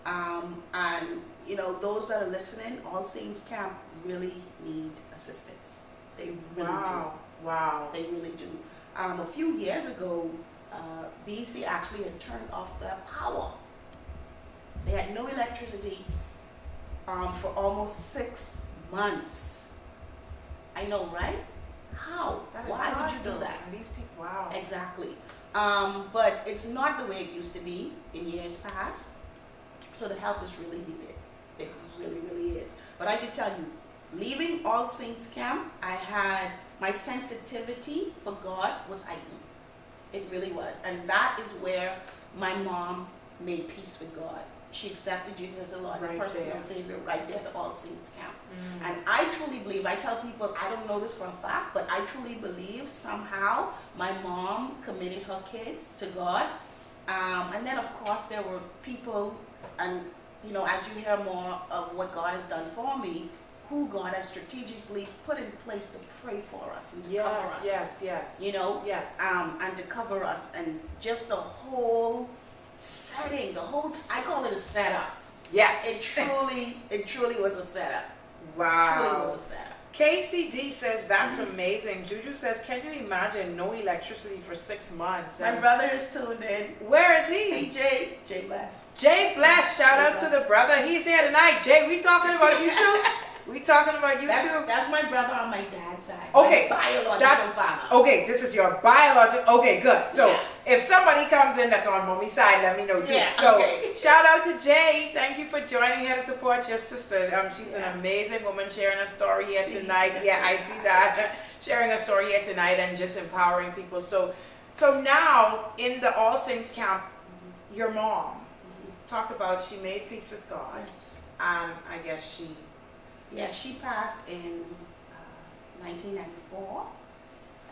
And, those that are listening, All Saints Camp really need assistance. They really do. Wow. They really do. A few years ago, BC actually had turned off their power. They had no electricity for almost 6 months. I know, right? How? Why would you do that? And these people, wow. Exactly. But it's not the way it used to be in years past. So the help is really needed. It really, really is. But I can tell you, leaving All Saints Camp, my sensitivity for God was heightened. It really was. And that is where my mom made peace with God. she accepted Jesus as a Lord and Right personal there. Savior right there at the All Saints camp. Mm. And I truly believe, I tell people, I don't know this for a fact, but I truly believe somehow my mom committed her kids to God. And then of course there were people, and you know, as you hear more of what God has done for me, who God has strategically put in place to pray for us and to cover us. Yes. You know? Yes. And to cover us, and just the whole setting, I call it a setup. Yes. It truly was a setup. Wow. Truly was a setup. KCD says that's amazing. Juju says, can you imagine no electricity for 6 months? My And brother is tuned in. where is he? Hey Jay Bless. Jay Bless, shout out to Bless. the brother. He's here tonight. Jay, we talking about you too? We talking about you too? That's my brother on my dad's side. Okay, My biological that's father. okay. This is your biological. Okay, good. So Yeah. if somebody comes in that's on mommy's side, let me know too. Yeah, So okay. shout out to Jay. Thank you for joining here to support your sister. She's Yeah. an amazing woman sharing a story here See, tonight. just Yeah, I like see that. that. Sharing a story here tonight and just empowering people. So now in the All Saints camp, your mom talked about she made peace with God, Yes. and I guess she. Yeah, she passed in 1994,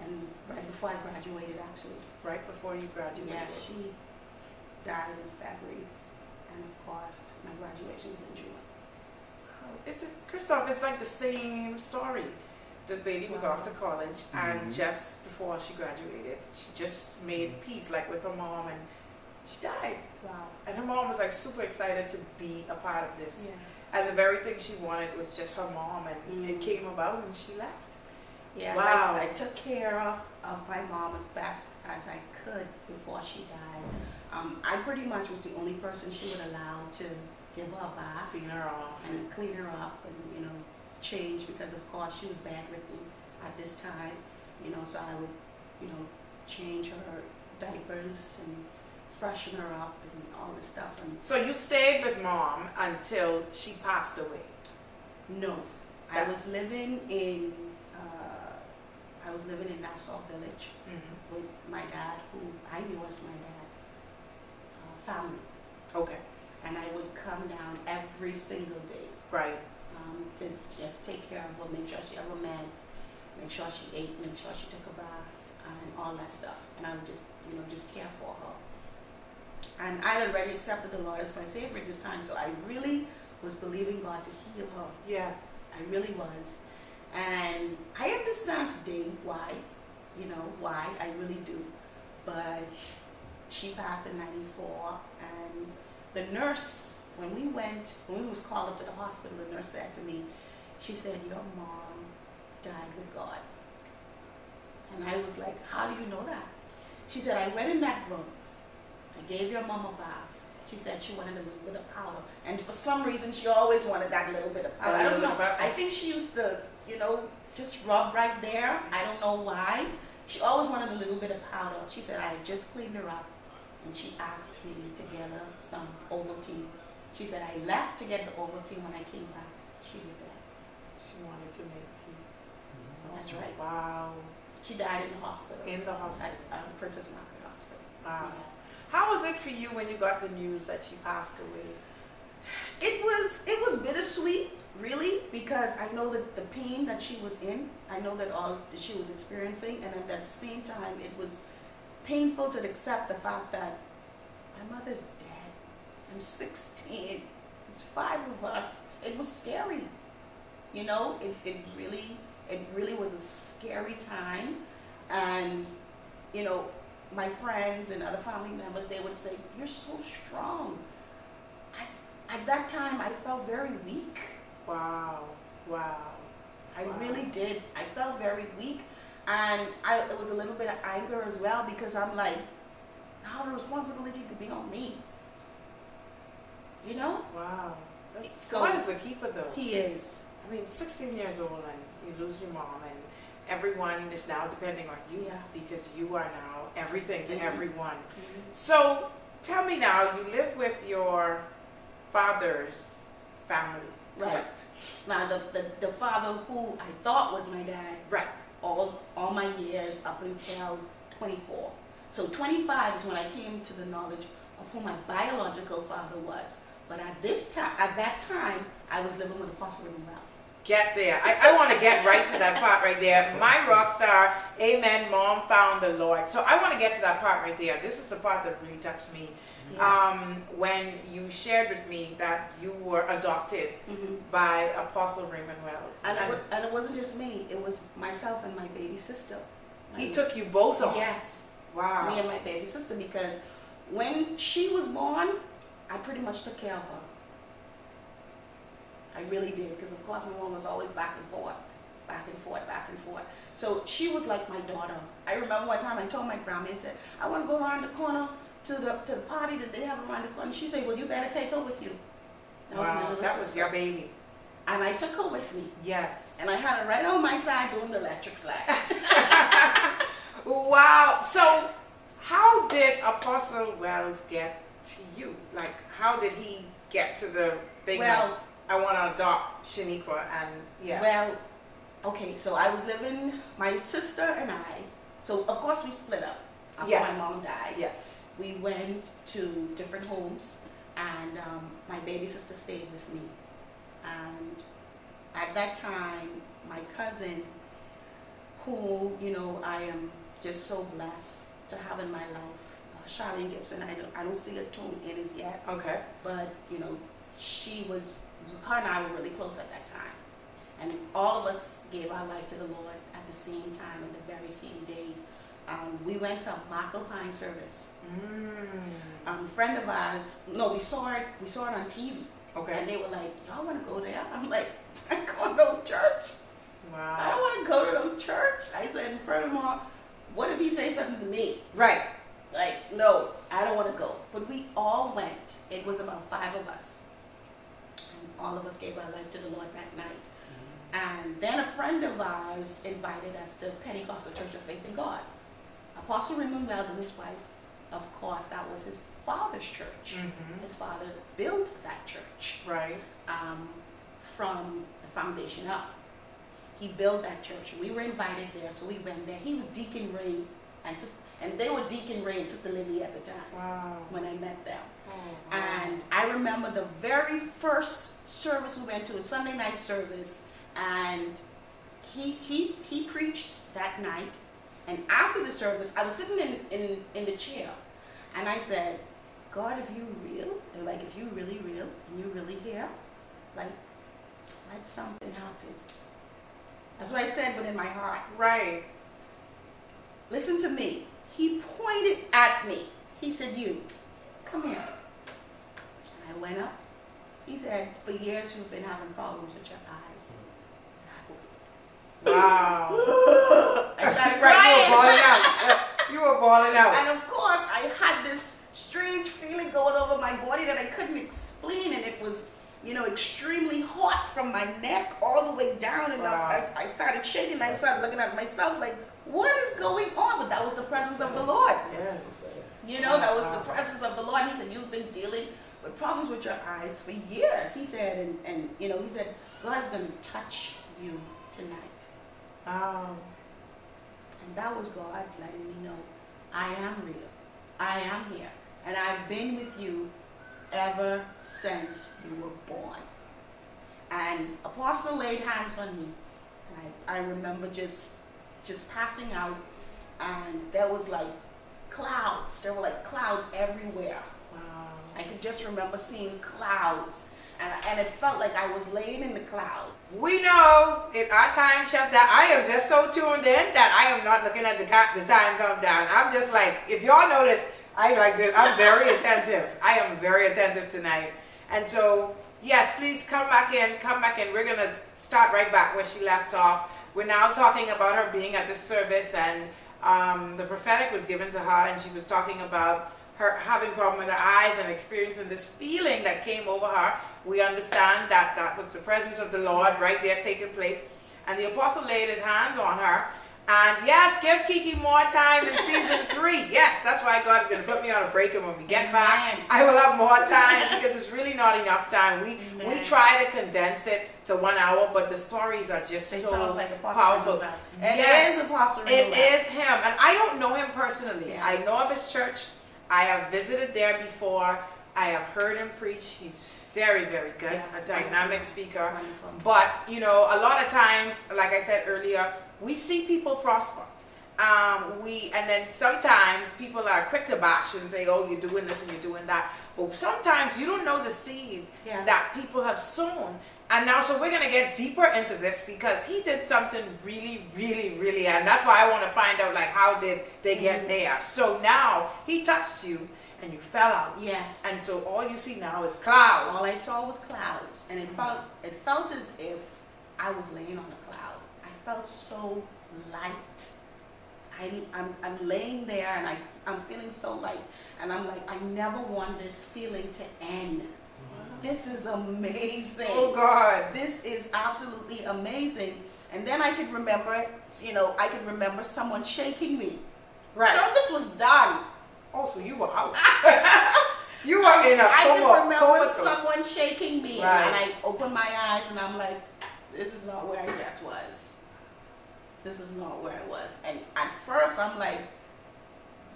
and right before I graduated, actually. Right before you graduated. Yeah, she died in February, and of course, my graduation was in June. It's Christoph, it's like the same story. The lady was off to college, and just before she graduated, she just made peace, like with her mom, and she died. Wow. And her mom was like super excited to be a part of this. Yeah. And the very thing she wanted was just her mom, and it came about, and she left. Yes, Wow. I took care of my mom as best as I could before she died. I pretty much was the only person she would allow to give her a bath Clean her off. and clean her up and, you know, change, because of course she was bedridden at this time, you know, so I would, you know, change her diapers and freshen her up and all this stuff. And So you stayed with mom until she passed away. no, I was living in Nassau Village Mm-hmm. with my dad, who I knew as my dad, family, Okay. and I would come down every single day Right. to just take care of her, make sure she had her meds, make sure she ate, make sure she took a bath, and all that stuff. And I would just, you know, just care for her. And I had already accepted the Lord as my Savior at this time, so I really was believing God to heal her. Yes. I really was. And I understand today why, you know, why, I really do. But she passed in 94, and the nurse, when we was called up to the hospital, the nurse said to me, she said, your mom died with God. And I was like, how do you know that? She said, I went in that room, I gave your mom a bath. She said she wanted a little bit of powder. And for some reason, she always wanted that little bit of powder. I don't know. I think she used to, you know, just rub right there. I don't know why. She always wanted a little bit of powder. She said, I had just cleaned her up, and she asked me to get her some Ovaltine. She said, I left to get the Ovaltine. When I came back, she was dead. She wanted to make peace. That's right. Wow. She died in the hospital. In the hospital. At Princess Margaret Hospital. Wow. Yeah. How was it for you when you got the news that she passed away? It was bittersweet, really, because I know that the pain that she was in, I know that all that she was experiencing, and at that same time, it was painful to accept the fact that my mother's dead. I'm 16. It's 5 of us. It was scary. You know, it really was a scary time. And, you know, my friends and other family members, they would say, you're so strong. At that time, I felt very weak. Wow. Wow. I Wow. really did. I felt very weak. And it was a little bit of anger as well, because I'm like, now the responsibility could be on me. You know? Wow. So- God is a keeper though. He is. I mean, 16 years old and you lose your mom, and everyone is now depending on you, Yeah. because you are now everything to Mhm. everyone. So tell me now, you live with your father's family, Right. correct? Now, the father who I thought was my dad, Right. all my years up until 24. So 25 is when I came to the knowledge of who my biological father was. But at that time, I was living with Apostle Raymond Wells. Get there. I want to get right to that part right there. My rock star, amen, mom found the Lord. So I want to get to that part right there. This is the part that really touched me. Yeah. When you shared with me that you were adopted by Apostle Raymond Wells. And it wasn't just me. It was myself and my baby sister. He took you both on? Yes. Wow. Me and my baby sister, because when she was born, I pretty much took care of her. I really did, because of course my mom was always back and forth, back and forth, back and forth. So she was like my daughter. I remember one time I told my grandma, I said, I want to go around the corner to the party that they have around the corner. And she said, well, you better take her with you. That was your baby. And I took her with me. Yes. And I had her right on my side doing the electric slide. Wow. So how did Apostle Wells get to you? Like, how did he get to the thing? Well, I want to adopt Shaniqua, and yeah. Well, okay, so I was living, my sister and I, so of course we split up after my mom died. Yes. We went to different homes, and my baby sister stayed with me. And at that time, my cousin, who, I am just so blessed to have in my life, Charlene Gibson, I don't see a tune in it yet. Okay. But, her and I were really close at that time. And all of us gave our life to the Lord at the same time, on the very same day. We went to a Markle Pine service. A friend of ours, we saw it on TV. Okay. And they were like, y'all want to go there? I'm like, I'm going to no church. Wow. I don't want to go to no church. I said, and furthermore, what if he says something to me? Right. Like, no, I don't want to go. But we all went. It was about 5 of us. All of us gave our life to the Lord that night. And then a friend of ours invited us to Pentecostal Church of Faith in God. Apostle Raymond Wells and his wife, of course, that was his father's church. His father built that church. Right. From the foundation up. He built that church. And we were invited there, so we went there. He was Deacon Ray, and they were Deacon Ray and Sister Lily at the time. Wow. When I met them. Oh, wow. And I remember the very first service we went to, a Sunday night service, and he preached that night. And after the service, I was sitting in the chair, and I said, God, if you real, like if you really real, and you really here, like let something happen. That's what I said within my heart. Right. Listen to me. He pointed at me. He said, you, come here. And I went up. He said, for years you've been having problems with your eyes. Wow. I started crying. You were balling out. You were balling out. And of course, I had this strange feeling going over my body that I couldn't explain, and it was, extremely hot from my neck all the way down, and wow. I started shaking, and I started looking at myself like, what is going on? But that was the presence of the Lord. Yes. That was the presence of the Lord. He said, you've been dealing with problems with your eyes for years. He said, and he said, God is going to touch you tonight. And that was God letting me know, I am real. I am here. And I've been with you ever since you were born. And Apostle laid hands on me. And I remember just passing out, and there was like clouds. There were like clouds everywhere. Wow. I could just remember seeing clouds. And it felt like I was laying in the cloud. We know if our time shut down, I am just so tuned in that I am not looking at the time come down. I'm just like, if y'all notice, I'm very attentive. I am very attentive tonight. And so, yes, please come back in. We're going to start right back where she left off. We're now talking about her being at the service, and the prophetic was given to her, and she was talking about her having a problem with her eyes and experiencing this feeling that came over her. We understand that that was the presence of the Lord right there taking place. And the apostle laid his hands on her. And yes, give Kiki more time in season 3. Yes, that's why God is going to put me on a break, and when we get back, I will have more time, because it's really not enough time. We try to condense it to 1 hour, but the stories are just so powerful. It is Apostle. It is him. And I don't know him personally. Yeah. I know of his church. I have visited there before. I have heard him preach. He's very, very good, Yeah, a dynamic speaker. Wonderful. But, you know, a lot of times, like I said earlier, we see people prosper. And then sometimes people are quick to bash and say, oh, you're doing this and you're doing that. But sometimes you don't know the seed that people have sown. And now, so we're going to get deeper into this because he did something really, really, really, and that's why I want to find out, like, how did they get there? So now he touched you and you fell out. Yes. And so all you see now is clouds. All I saw was clouds, and it felt as if I was laying on a cloud. I felt so light. I'm laying there and I'm feeling so light, and I'm like, I never want this feeling to end. Wow. This is amazing. Oh God. This is absolutely amazing. And then I could remember, you know, someone shaking me. Right. Service was done. Oh, so you were out. You were in a I coma. can remember someone shaking me, right. and I opened my eyes and I'm like, this is not where I just was. This is not where I was. And at first I'm like,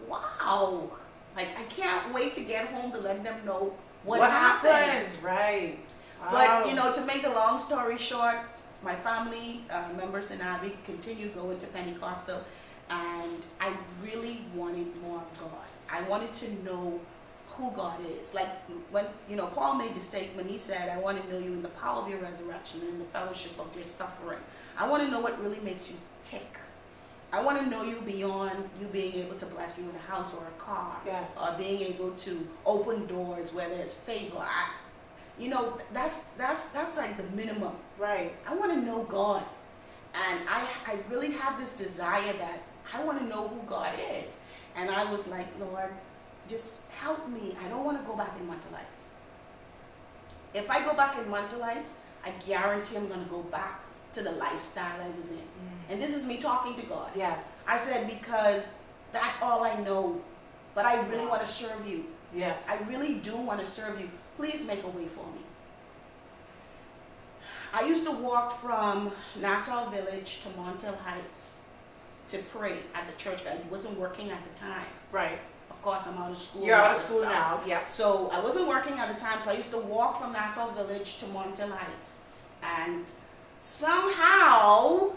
wow. Like, I can't wait to get home to let them know what happened. Right. Wow. But, you know, to make a long story short, my family members and I, we continued going to Pentecostal, and I really wanted more of God. I wanted to know who God is. Like when, you know, Paul made the statement, he said, I want to know you in the power of your resurrection and in the fellowship of your suffering. I want to know what really makes you tick. I want to know you beyond you being able to bless you with a house or a car, yes. or being able to open doors where there's favor. You know, that's like the minimum. Right. I want to know God. And I really have this desire that I want to know who God is. And I was like, Lord, just help me. I don't want to go back in Montelites. If I go back in Montelites, I guarantee I'm going to go back to the lifestyle I was in. And this is me talking to God. Yes. I said, because that's all I know. But I really want to serve you. Yes. I really do want to serve you. Please make a way for me. I used to walk from Nassau Village to Montel Heights to pray at the church. I wasn't working at the time. Right. Of course, I'm out of school. You're out of school now, yeah. So I wasn't working at the time, so I used to walk from Nassau Village to Montel Heights. And somehow,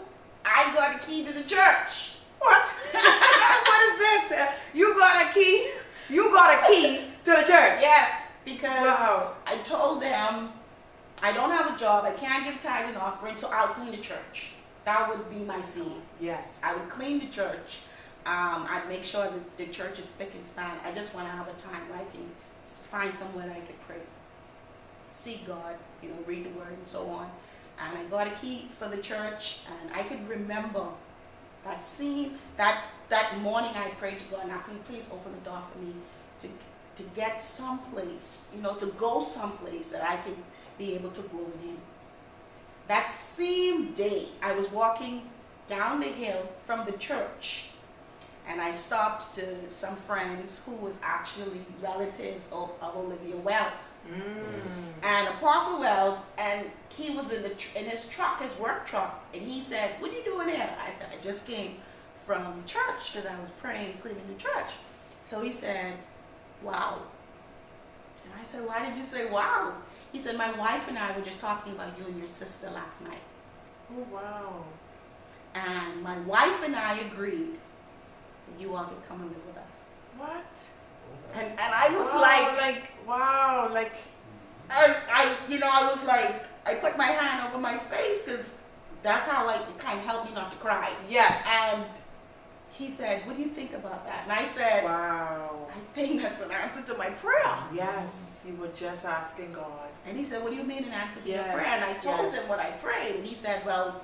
I got a key to the church. What? What is this? You got a key? You got a key to the church? Yes, because wow. I told them, I don't have a job, I can't give tithe and offering, so I'll clean the church. That would be my seed. Yes. I would clean the church. I'd make sure that the church is spick and span. I just want to have a time where I can find somewhere that I can pray, seek God, you know, read the word and so on. And I got a key for the church, and I could remember that scene, that morning I prayed to God and I said, please open the door for me to get someplace, you know, to go someplace that I could be able to grow in. That same day, I was walking down the hill from the church, and I stopped to some friends who was actually relatives of Olivia Wells. And Apostle Wells, and he was in his truck, his work truck, and he said, what are you doing here? I said, I just came from church because I was praying, cleaning the church. So he said, wow. And I said, why did you say wow? He said, my wife and I were just talking about you and your sister last night. Oh, wow. And my wife and I agreed that you all could come and live with us. What? And I was wow, like. I was like, I put my hand over my face because that's how it kind of helped me not to cry. Yes. And he said, what do you think about that? And I said, wow. I think that's an answer to my prayer. Yes, you were just asking God. And he said, what do you mean an answer to your Yes, prayer? And I told him what I prayed. And he said, well,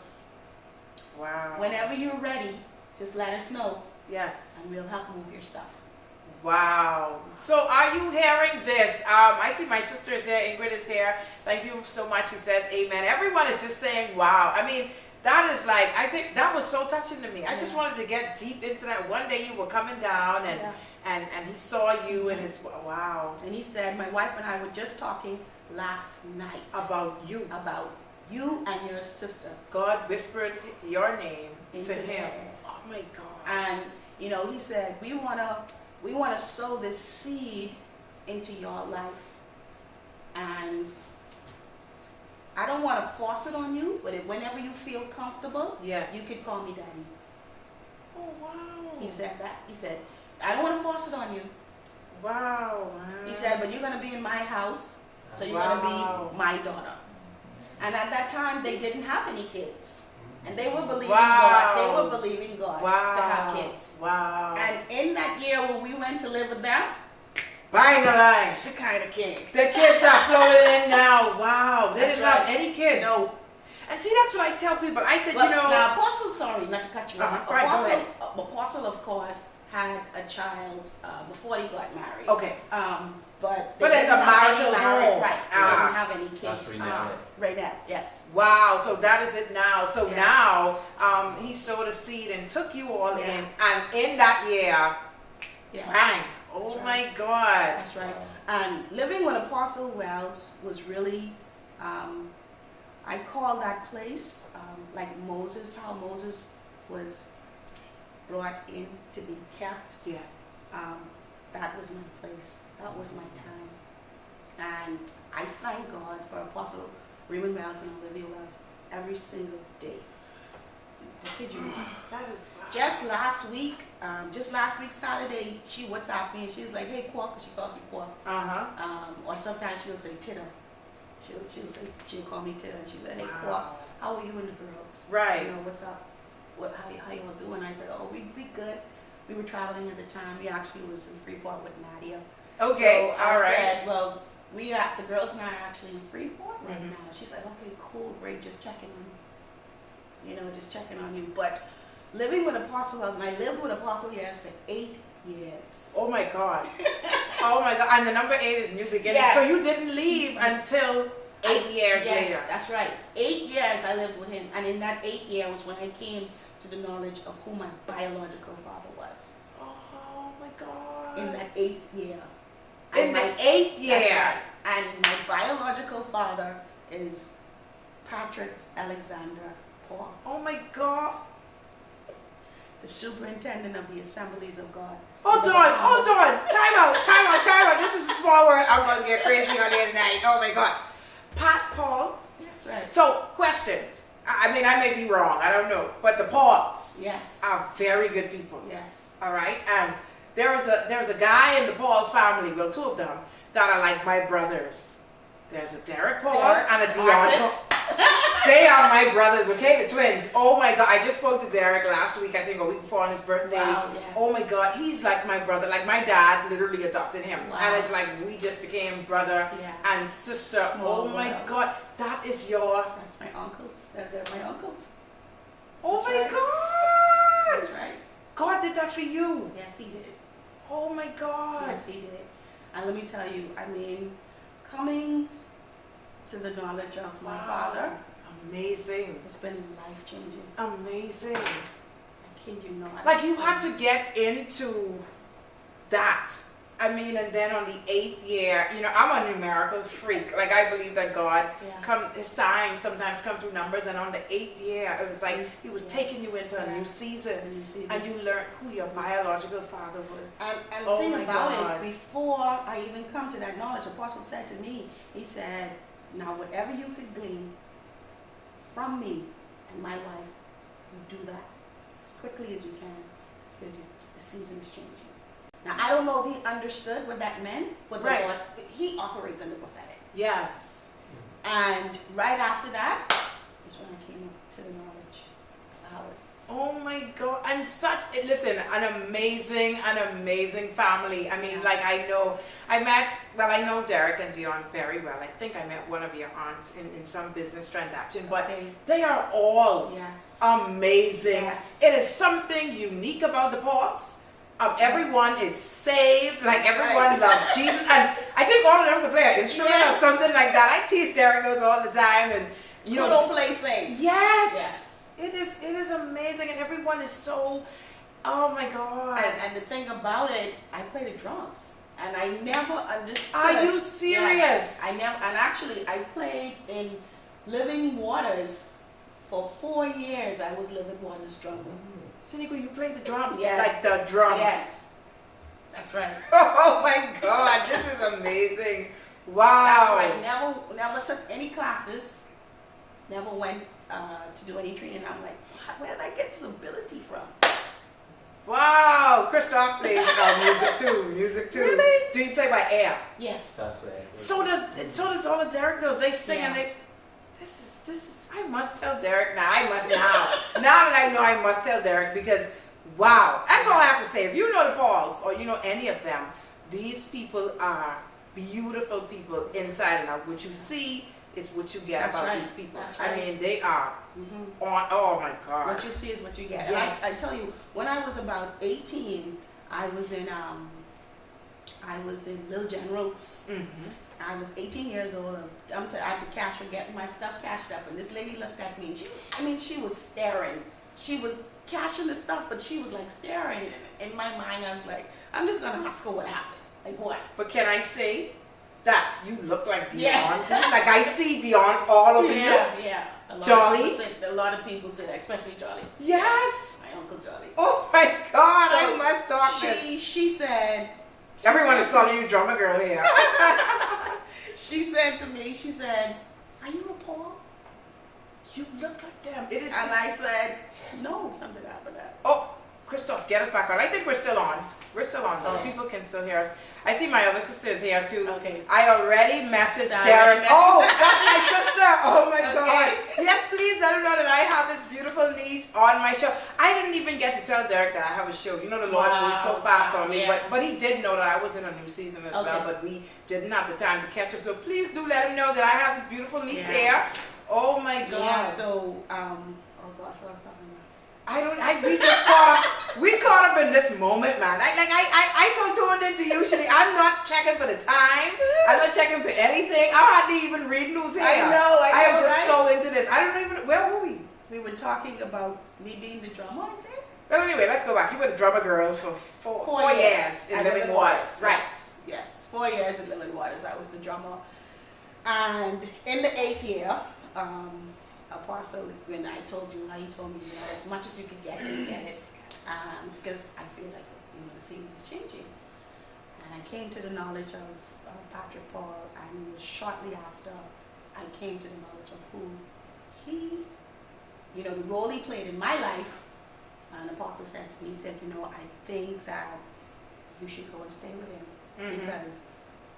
wow. Whenever you're ready, just let us know. Yes. And we'll help move your stuff. Wow. So are you hearing this? I see my sister is here. Ingrid is here. Thank you so much. She says amen. Everyone is just saying wow. I mean, that is like, I think that was so touching to me. I just wanted to get deep into that. One day you were coming down and he saw you and his, wow. And he said, my wife and I were just talking last night. About you. About you and your sister. God whispered your name into to him. theirs. Oh my God. And, you know, he said, we want to sow this seed into your life And I don't want to force it on you, but whenever you feel comfortable, Yes. you can call me daddy. Oh, wow. He said that. He said, I don't want to force it on you. Wow. He said, but you're going to be in my house, so you're Wow. going to be my daughter. And at that time, they didn't have any kids. And they were believing Wow. God. They were believing God Wow. to have kids. Wow. And in that year when we went to live with them, bang a line. she kind of came. The kids are flowing in now. Wow. They That's didn't have right. any kids. No. And see, that's what I tell people. I said, But you know. now, Apostle, sorry, not to cut you off. Right, go ahead. Apostle, of course, had a child before he got married. Okay. But But they in the didn't have marital any married- home. Right. They Ah. didn't have any That's kids. renewed. Right now, yes. Wow, so that is it now. So Yes. now he sowed a seed and took you all Yeah. in. And in that year, Yes. bang. Oh That's my God. That's right. And living with Apostle Wells was really, I call that place like Moses, how Moses was brought in to be kept. Yes. That was my place. That was my time. And I thank God for Apostle Raymond Wells and Olivia Wells every single day. I kid you not. That is wow. Just last week Saturday, she WhatsApped me and she was like, "Hey, Quark," she calls me Quark. Or sometimes she'll say Titter. She'll call me Titter, and she said, "Hey, Quark, Wow. how are you and the girls? Right. You know, what's up? How you all doing?" I said, "Oh, we good. We were traveling at the time. We actually was in Freeport with Nadia." Okay, So I all right. said, "Well, the girls and I are actually in Freeport right Mhm. now." She's like, "Okay, cool, great, just checking on you. You know, just checking on you." But living with Apostle Wells, and I lived with Apostle Wells for 8 years. Oh my God. Oh my God. And the number 8 is new beginning. Yes. So you didn't leave until 8 years yes, later. that's right. 8 years I lived with him, and in that 8 years was when I came to the knowledge of who my biological father was. Oh my God. In that 8th year. In the 8th year. That's right. And my biological father is Patrick Alexander Paul, Oh my God. the superintendent of the Assemblies of God. Hold on. Time out. This is a small word. I'm going to get crazy on here tonight. Oh my God. Pat Paul. That's right. So, question. I mean, I may be wrong. I don't know. But the Pauls Yes. are very good people. Yes. All right. And there's a guy in the Paul family, well, 2 of them, that are like my brothers. There's a Derek Paul and a Dion Paul. They are my brothers, okay? The twins. Oh my God. I just spoke to Derek last week, I think, a week before on his birthday. Wow, yes. Oh my God. He's like my brother. Like my dad literally adopted him. Wow. And it's like we just became brother Yeah. and sister. Small Oh my world. God. That is your. That's my uncles. They're my uncles. Oh That's my right. God. That's right. God did that for you. Yes, he did. Oh my God. Yes, he did. And let me tell you, I mean, coming to the knowledge of my father, Amazing. it's been life-changing. Amazing. I kid you not. Like you had to get into that. I mean, and then on the 8th year, you know, I'm a numerical freak. Like I believe that God his signs sometimes come through numbers, and on the 8th year, it was like He was taking you into a new season, and you learned who your biological father was. And the Oh thing my about God. it, before I even come to that knowledge, Apostle said to me, he said, "Now whatever you could glean from me and my life, you do that as quickly as you can, because the season is changing." Now I don't know if he understood what that meant, but the Right. Lord, he operates in the prophetic. Yes. And right after that is when I came to the knowledge of Howard. Oh my God. And listen, an amazing family. I mean, like I know Derek and Dion very well. I think I met one of your aunts in some business transaction, but they are all Yes. amazing. Yes. It is something unique about the Pauls. Everyone is saved, like That's everyone right. loves Jesus, and I think all of them could play an instrument or Yes. something like that. I tease Derek those all the time, and you You know, don't play saints. yes. Yes. It is amazing, and everyone is so, oh my God. And the thing about it, I play the drums, and I never understood. Are you serious? Yes, I never, and actually, I played in Living Waters for 4 years. I was Living Waters drummer. Shaniqua, you play the drums, Yes. like the drums. Yes, that's right. Oh my God, this is amazing. Wow. That's right. Never took any classes. Never went to do any training. I'm like, where did I get this ability from? Wow. Christoph plays music too. Music too. Really? Do you play by ear? Yes. That's right. So does all of Derek does. They sing and they. This is. I must tell Derek now. I must now. Now that I know, I must tell Derek because wow. That's all I have to say. If you know the Pauls or you know any of them, these people are beautiful people inside and out. What you see is what you get That's about right. these people. That's right. I mean, they are Mm-hmm. on. Oh my God. What you see is what you get. Yes. And I tell you, when I was about 18, I was in Little Generals. Mm-hmm. I was 18 years old. I'm at the cashier getting my stuff cashed up, and this lady looked at me. And she was staring. She was cashing the stuff, but she was like staring. And in my mind, I was like, I'm just gonna ask her what happened. Like what? But can I say that you look like Dion Yeah. too? Like I see Dion all over you. Yeah. Jolly? A lot of people say that, especially Jolly. Yes. My Uncle Jolly. Oh my God! So I must talk this. She said. Everyone is calling you drummer girl here. She said to me, she said, "Are you a Paul?" You look like them. It is. And I said, "No, something happened." Oh, Christoph, get us back on. I think we're still on. We're still on. Though. Oh. People can still hear us. I see my other sister is here too. Okay. I already messaged Sorry, Derek. messaged Oh, her. that's my sister. Oh my Okay. God. Yes, please let her know that I have this beautiful niece on my show. I didn't even get to tell Derek that I have a show. You know, the Lord Wow. moves so fast on me. Yeah. But he did know that I was in a new season as well. Okay. But we didn't have the time to catch up. So please do let him know that I have this beautiful niece Yes. here. Oh my God. Yeah. So, oh gosh, what I was talking about. We just caught up in this moment, man. I so tuned into you, Shani. I'm not checking for the time. I'm not checking for anything. I'm hardly even reading who's here. I know, I am just right? so into this. I don't even, where were we? We were talking about me being the drummer, I think. Well, anyway, let's go back. You were the drummer girl for four years in at Living Waters. Right. Yes, 4 years in Living Waters. I was the drummer. And in the 8th year, Apostle, when I told you how you told me, as much as you could get, just get it. Because I feel like the seasons is changing. And I came to the knowledge of Patrick Paul, and it was shortly after I came to the knowledge of who he, the role he played in my life. And Apostle said to me, he said, I think that you should go and stay with him because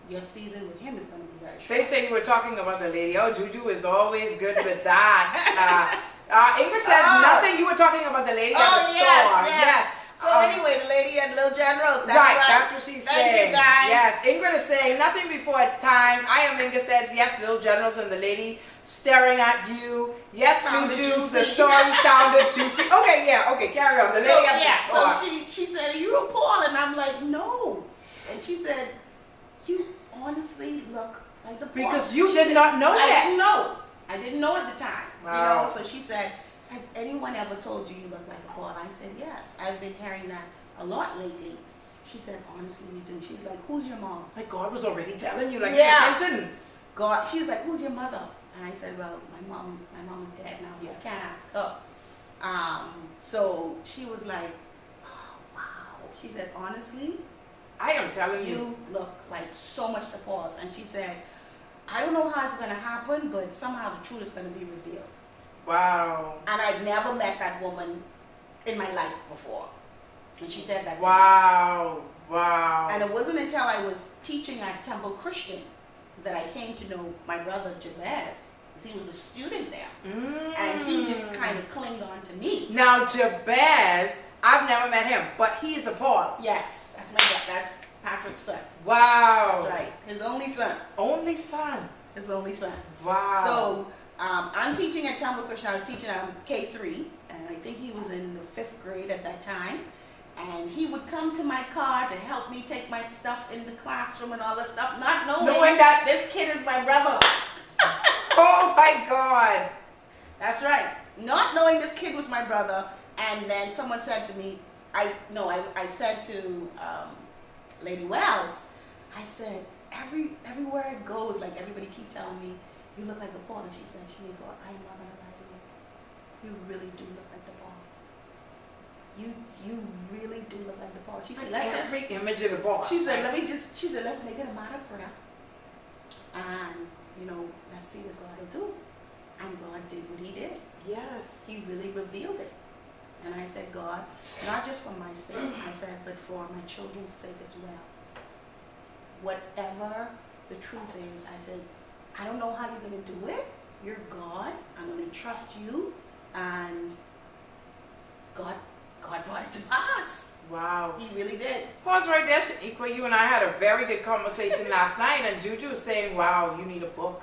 your season with him is going to be very short. They say you were talking about the lady. Oh, Juju is always good with that. Ingrid says nothing. You were talking about the lady at the store. Yes. So anyway, the lady at Little Generals. That's right, that's what she's saying. Thank you, guys. Yes, Ingrid is saying nothing before it's time. I am Ingrid says yes, Little Generals, and the lady staring at you. Yes, Sounded Juju, juicy. the story sounded juicy. Okay, carry on. The lady at the store. So she said, "Are you a Paul?" And I'm like, "No." And she said, "You honestly look like the Paul." Because you did not know that. I didn't know. I didn't know at the time. Wow. So she said, "Has anyone ever told you you look like a Paul?" I said, "Yes. I've been hearing that a lot lately." She said, "Honestly, you do." She's like, "Who's your mom?" Like God was already telling you, like Yeah. Clinton. God. She's like, "Who's your mother?" And I said, "Well, my mom is dead now, so I can't ask her." So she was like, "Oh, wow." She said, "Honestly, I am telling you. you look like so much the Pauls." And she said, "I don't know how it's going to happen, but somehow the truth is going to be revealed." Wow. And I'd never met that woman in my life before. And she said that to me. Wow. Wow. And it wasn't until I was teaching at Temple Christian that I came to know my brother Jabez. He was a student there. And he just kind of clinged on to me. Now Jabez, I've never met him, but he's a Paul. Yes, that's Patrick's son. Wow. That's right. His only son. Only son. His only son. Wow. So I'm teaching at Temple Christian. I was teaching K3, and I think he was in the 5th grade at that time. And he would come to my car to help me take my stuff in the classroom and all that stuff, not knowing that this kid is my brother. Oh my God. That's right. Not knowing this kid was my brother. And then someone said to me, I said to Lady Wells, I said, everywhere it goes, like everybody keep telling me, you look like a Paul. And she said, Shaniqua, I'm not going to lie to you. You really do look like the Pauls. You really do look like the Pauls. She said, Every image of the Paul. She said, let's make it a matter of prayer. And, let's see what God will do. And God did what he did. Yes. He really revealed it. And I said, God, not just for my sake, I said, but for my children's sake as well. Whatever the truth is, I said, I don't know how you're going to do it. You're God. I'm going to trust you. And God brought it to pass. Wow. He really did. Pause right there, Shaniqua. You and I had a very good conversation last night, and Juju was saying, wow, you need a book.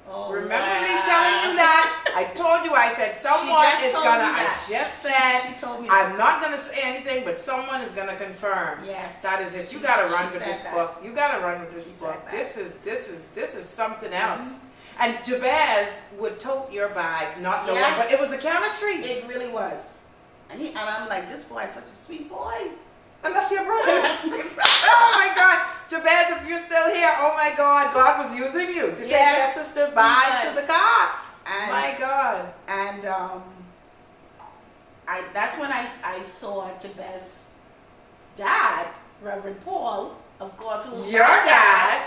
Oh, Remember wow. me telling you that? I told you, I said, someone is going to, I just said, she told me I'm not going to say anything, but someone is going to confirm. Yes. That is it. You got to run with this that. book. You got to run with this She book. said that. This is something else. And Jabez would tote your bags, not knowing, Yes. but it was a chemistry. It really was. And I'm like, this boy is such a sweet boy. And that's your brother. That's my brother. Oh my God. Jabez, if you're still here, oh my God, God was using you to take your sister back to the car. And, My God. And that's when I saw Jabez's dad, Reverend Paul, of course, who was Your my dad.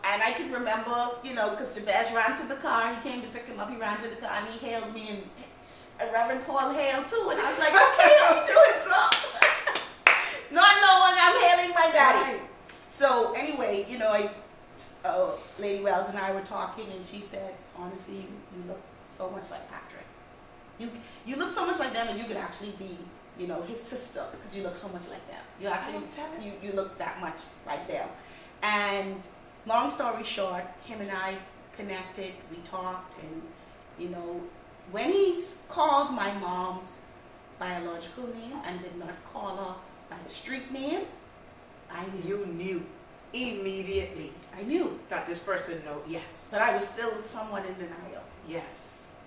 And I can remember, because Jabez ran to the car. He came to pick him up. He ran to the car and he hailed me, and Reverend Paul hailed too. And I was like, okay, I'm doing something. Not knowing I'm hailing my daddy. Right. So anyway, Lady Wells and I were talking, and she said, honestly, you look so much like Patrick. You look so much like them, and you could actually be, his sister, because you look so much like them. You actually, you look that much like them. And long story short, him and I connected. We talked, and when he called my mom's biological name and did not call her by the street name, I knew. You knew immediately I knew. that this person knows. Yes. But I was still somewhat in denial. Yes.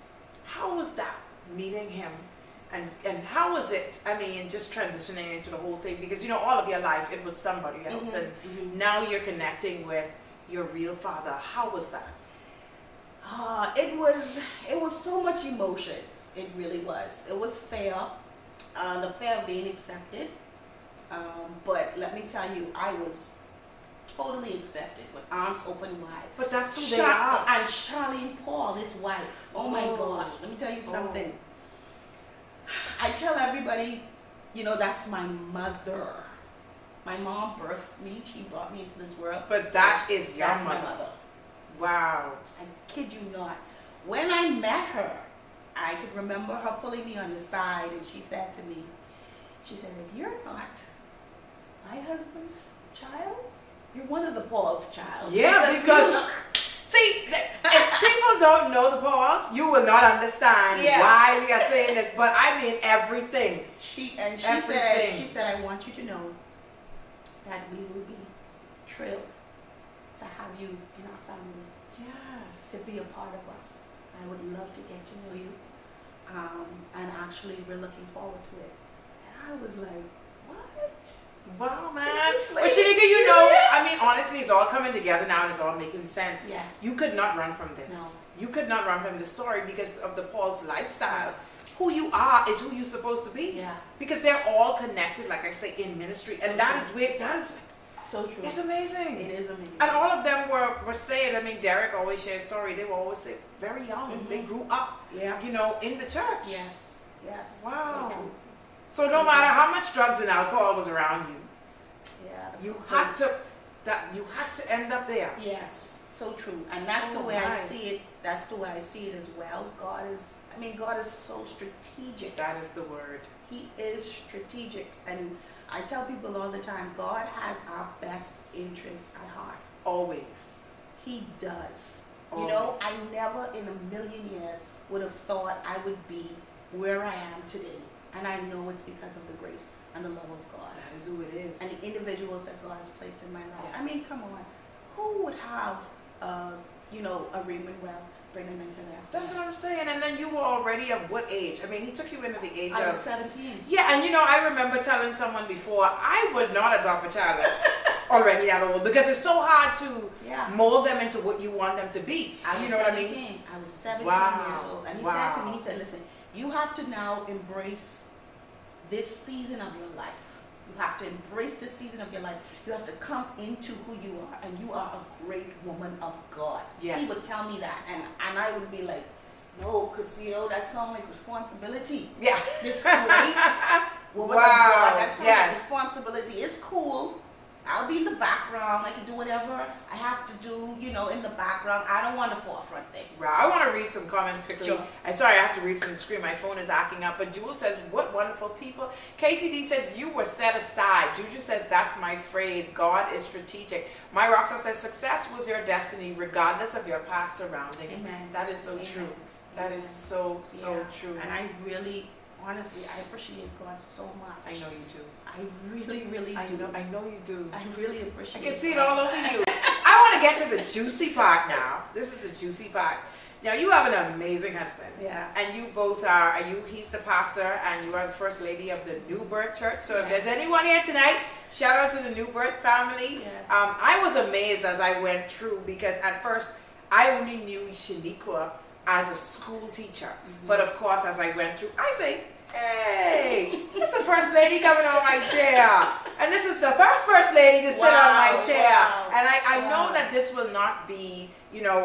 How was that, meeting him? And how was it, just transitioning into the whole thing? Because, all of your life, it was somebody else. And now you're connecting with your real father. How was that? It was so much emotions. It really was. It was fear. The fear of being accepted. But let me tell you, I was totally accepted with arms open wide. But that's who they are. And Charlene Paul, his wife. Oh my gosh. Let me tell you something. I tell everybody, that's my mother. My mom birthed me. She brought me into this world. But that is your That's mother. my mother. Wow. I kid you not. When I met her, I could remember her pulling me on the side, and she said to me, if you're not my husband's child, you're one of the Paul's child. Yeah, because see, if people don't know the Pauls, you will not understand why we are saying this. But everything. She Everything. said, I want you to know that we will be thrilled to have you in our family. Yes. To be a part of us. I would love to get to know you. And actually, we're looking forward to it. And I was like, what? Wow, man. But Shanika, honestly, it's all coming together now and it's all making sense. Yes. You could not run from this. No. You could not run from this story because of the Paul's lifestyle. Who you are is who you're supposed to be. Yeah. Because they're all connected, like I say, in ministry. So and that is so true. it's amazing. It is amazing. And all of them were saying, Derek always shares story. They were always say, very young. They grew up, in the church. Yes. Yes. Wow. So true. So no matter how much drugs and alcohol was around you, Yeah. you had to end up there. Yes. So true. And that's the way I see it. That's the way I see it as well. God is so strategic. That is the word. He is strategic. And I tell people all the time, God has our best interests at heart. Always. He does. Always. I never in a million years would have thought I would be where I am today. And I know it's because of the grace and the love of God. That is who it is. And the individuals that God has placed in my life. Yes. Come on. Who would have, a Raymond Wells bring them into their That's what I'm saying. And then you were already of what age? He took you into the age I of... was 17. Yeah, and I remember telling someone before, I would not adopt a child that's already that old because it's so hard to mold them into what you want them to be. I was 17. I was 17 years old. And he said to me, listen, you have to now embrace this season of your life. You have to embrace this season of your life. You have to come into who you are, and you are a great woman of God. Yes. He would tell me that, and I would be like, no, because that sounds like responsibility. Yeah. This great woman of God. That sounds like responsibility. It's cool. I'll be in the background. I can do whatever I have to do, in the background. I don't want the forefront thing. Right. I want to read some comments quickly. Sure. I'm sorry, I have to read from the screen. My phone is acting up. But Jewel says, what wonderful people. KCD says, you were set aside. Juju says, that's my phrase. God is strategic. My Roxa says, success was your destiny, regardless of your past surroundings. Amen. That is so true. That is so true. And I really, honestly, I appreciate God so much. I know you do. I really, really do. I know you do. I really appreciate I can God. see it all over you. I want to get to the juicy part now. This is the juicy part. Now, you have an amazing husband. Yeah. And you both he's the pastor, and you are the first lady of the New Birth Church. So if there's anyone here tonight, shout out to the New Birth family. Yes. I was amazed as I went through, because at first I only knew Shaniqua as a school teacher. Mm-hmm. But of course, as I went through, I say, hey, this is the first lady coming on my chair. And this is the first lady to sit on my chair. Wow, and I know that this will not be,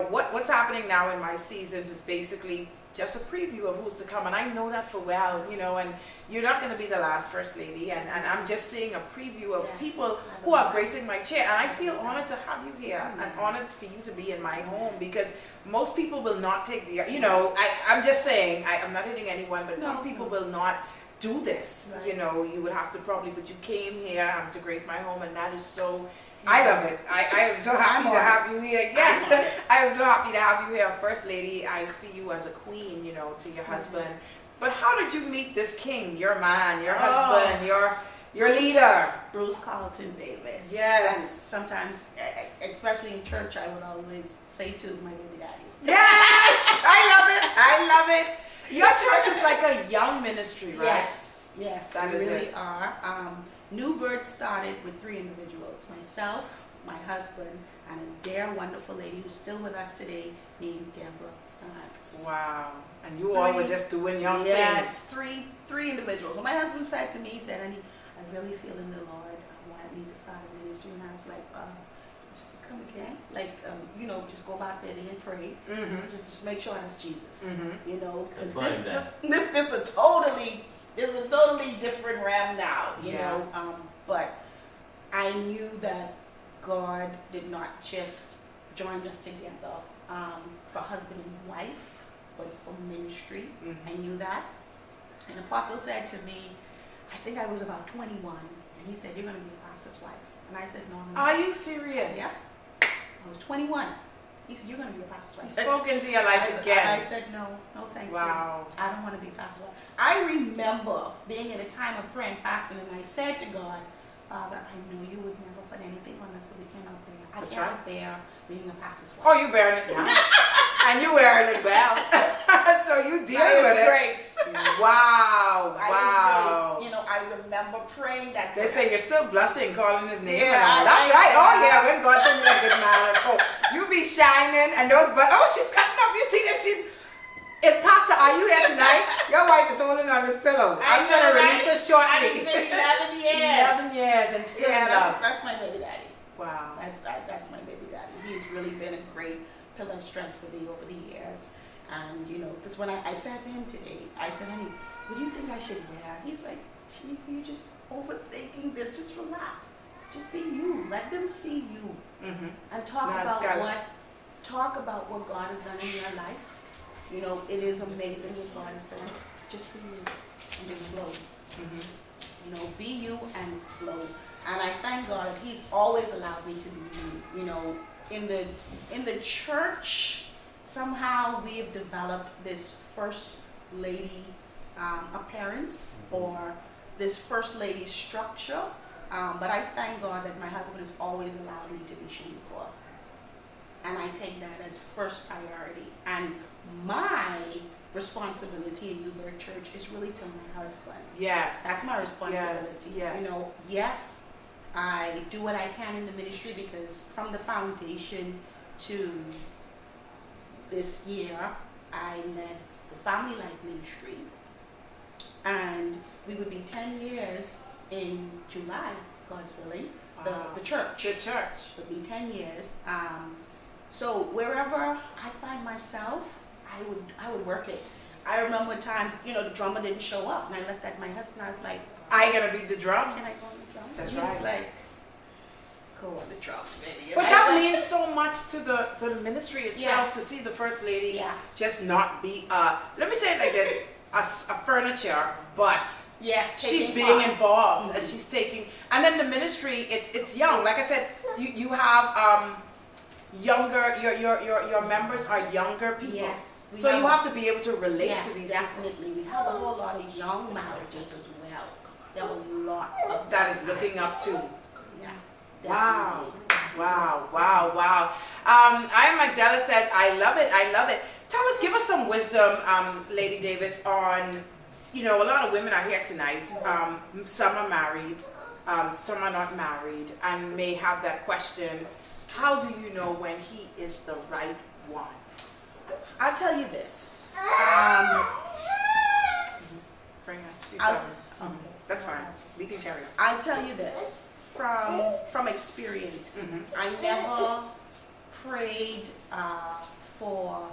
what's happening now in my seasons is basically just a preview of who's to come. And I know that for well, and you're not going to be the last first lady. And I'm just seeing a preview of people who are gracing my chair. And I feel honored to have you here and honored for you to be in my home, because most people will not take the, I'm just saying, I'm not hitting anyone, but some people will not do this. Right. You would have to probably, but you came here to grace my home, and that is so, I love it. I am so happy to have you here. Yes, I am so happy to have you here. First lady, I see you as a queen, to your husband. But how did you meet this king, your man, your husband, your leader? Bruce Carlton Davis. Yes. And sometimes, especially in church, I would always say to my baby daddy. Yes! I love it. Your church is like a young ministry, right? Yes, that we is really it. are. New Birth started with 3 individuals: myself, my husband, and a dear, wonderful lady who's still with us today named Deborah Science. Wow. And you all were just doing your thing. Yes, three individuals. When my husband said to me, he said, "Honey, I really feel in the Lord. I want me to start a ministry." And I was like, just come again? Like, just go back there and pray. Mm-hmm. Just make sure that's Jesus. Mm-hmm. Because this is a totally different realm now, you know. But I knew that God did not just join us together for husband and wife, but for ministry. Mm-hmm. I knew that. And Apostle said to me, I think I was about 21, and he said, "You're going to be a pastor's wife." And I said, "No, I'm not." Are you serious? Yeah. I was 21. He said, "You're going to be a pastor's wife." He spoke into your life again. I said, no, thank you. Wow. I don't want to be a pastor's wife. I remember being in a time of prayer and fasting, and I said to God, "Father, I know you would never put anything on us that we cannot bear. I cannot bear being a pastor's wife." Oh, you bearing it now. And you wearing it well. So you deal with it. Grace. Wow. Grace. I remember praying that. They say you're still blushing, calling his name. Yeah, That's right. Oh yeah, when God sends you a good man. Oh, you be shining and those, but she's cutting up. You see that Is Pastor, are you here tonight? Your wife is holding on this pillow. I'm going to release it shortly. It's been 11 years. 11 years and still in love. That's my baby daddy. Wow. That's my baby daddy. He's really been a great pillar of strength for me over the years. And, because when I said to him today, I said, "Honey, what do you think I should wear?" He's like, "You're just overthinking this. Just relax. Just be you. Let them see you." Mm-hmm. And talk about what God has done in your life. It is amazing what God has done. Just be you and just flow. Mm-hmm. Be you and flow. And I thank God that He's always allowed me to be me. In the church, somehow we have developed this first lady appearance or this first lady structure. But I thank God that my husband has always allowed me to be Shaniqua. And I take that as first priority. And my responsibility in New Birth Church is really to my husband. Yes. That's my responsibility. Yes. Yes, I do what I can in the ministry, because from the foundation to this year, I led the Family Life Ministry. And we would be 10 years in July, God's willing. Wow. The church. The church. It'll be 10 years. So wherever I find myself, I would work it. I remember a time, the drummer didn't show up, and I looked at my husband. I was like, I gotta beat the drum. "Can I go on the drum?" That's and right. He's like, "Go on the drums, baby." But that means so much to the ministry itself, Yes. to see the first lady Yeah. just not be let me say it like this, a furniture, but Yes, she's taking being part. involved and she's taking, and then the ministry, it's young. Like I said, you have younger, your members are younger people. Yes. So you have to be able to relate Yes, to these definitely. We have a whole lot of young marriages as well. There are a lot of people that is looking up to. Yeah. Wow. Definitely. Wow. I am Magdala says, I love it. Tell us, give us some wisdom, Lady Davis, on, a lot of women are here tonight. Some are married, some are not married, and may have that question, how do you know when he is the right one? I'll tell you this. Bring her. She's I'll- sorry. That's fine. We can carry on. I'll tell you this from experience. Mhm. I never prayed for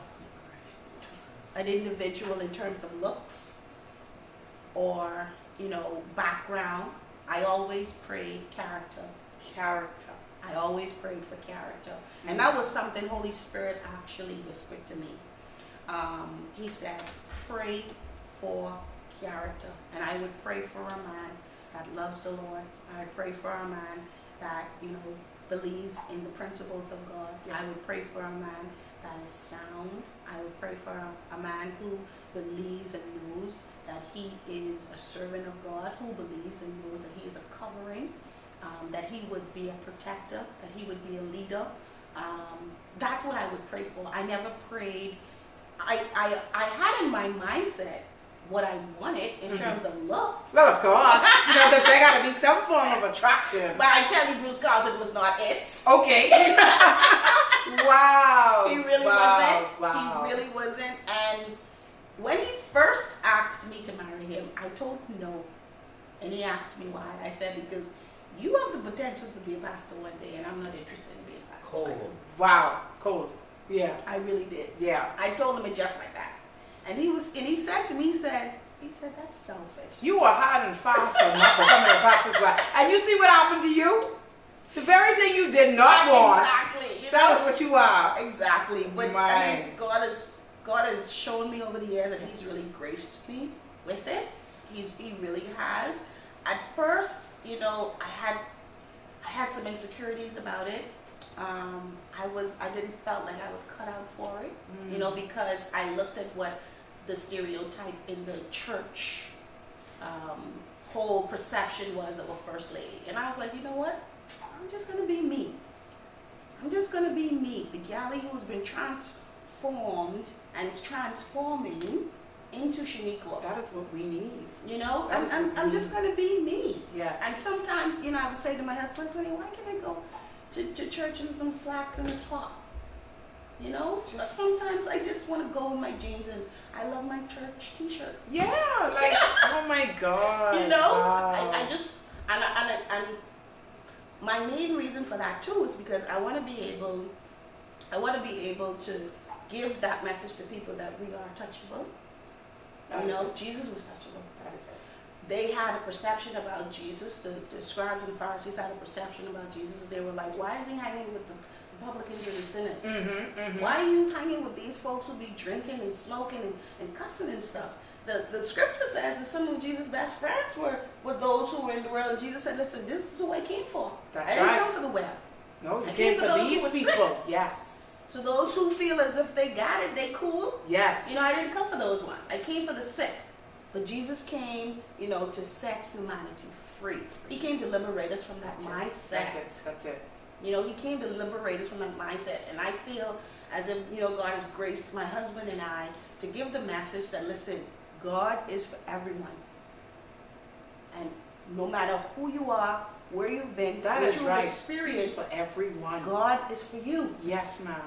an individual in terms of looks or background. I always prayed character. Character. I always prayed for character, and that was something Holy Spirit actually whispered to me. He said, "Pray for character," and I would pray for a man that loves the Lord. I pray for a man that believes in the principles of God. Yes. I would pray for a man that is sound. I would pray for a man who believes and knows that he is a servant of God, who believes and knows that he is a covering, that he would be a protector, that he would be a leader. That's what I would pray for. I never prayed. I had in my mindset what I wanted in terms of looks. Well, of course. There got to be some form of attraction. But I tell you, Bruce Carlton was not it. Okay. Wow. He really wasn't. Wow. He really wasn't. And when he first asked me to marry him, I told him no. And he asked me why. I said, because you have the potential to be a pastor one day, and I'm not interested in being a pastor. Cold. Wow. Cold. Yeah. I really did. Yeah. I told him it just like that. And he said to me, he said, that's selfish. You were hard and fast on not becoming a pastor's wife. And you see what happened to you? The very thing you did not want. Exactly. That was what you are. Exactly. But Right. I mean, God has shown me over the years that He's really graced me with it. He really has. At first, I had some insecurities about it. I didn't felt like I was cut out for it, because I looked at what the stereotype in the church whole perception was of a first lady, and I was like, you know what? I'm just gonna be me. I'm just gonna be me, the galley who's been transformed and transforming into Shaniqua. That is what we need. I'm just gonna be me. Yes. And sometimes, I would say to my husband, why can't I go to church in some slacks and a top? Sometimes I just want to go in my jeans, and I love my church t-shirt. Yeah, like, oh my God. Wow. I just, and my main reason for that too is because I want to be able to give that message to people that we are touchable. Jesus was touchable. That is it. They had a perception about Jesus. The scribes and Pharisees had a perception about Jesus. They were like, why is he hanging with the publicans and the sinners? Why are you hanging with these folks who be drinking and smoking and cussing and stuff? The scripture says that some of Jesus' best friends were those who were in the world. And Jesus said, listen, this is who I came for. That's I didn't right. come for the well. No, you I came for those who these were people. sick. Yes. So those who feel as if they got it, they cool. Yes. I didn't come for those ones. I came for the sick. But Jesus came, to set humanity free. He came to liberate us from that mindset. That's it. He came to liberate us from that mindset. And I feel as if, God has graced my husband and I to give the message that, listen, God is for everyone. And no matter who you are, where you've been, That what is you've right. experienced, It's for everyone. God is for you. Yes, ma'am.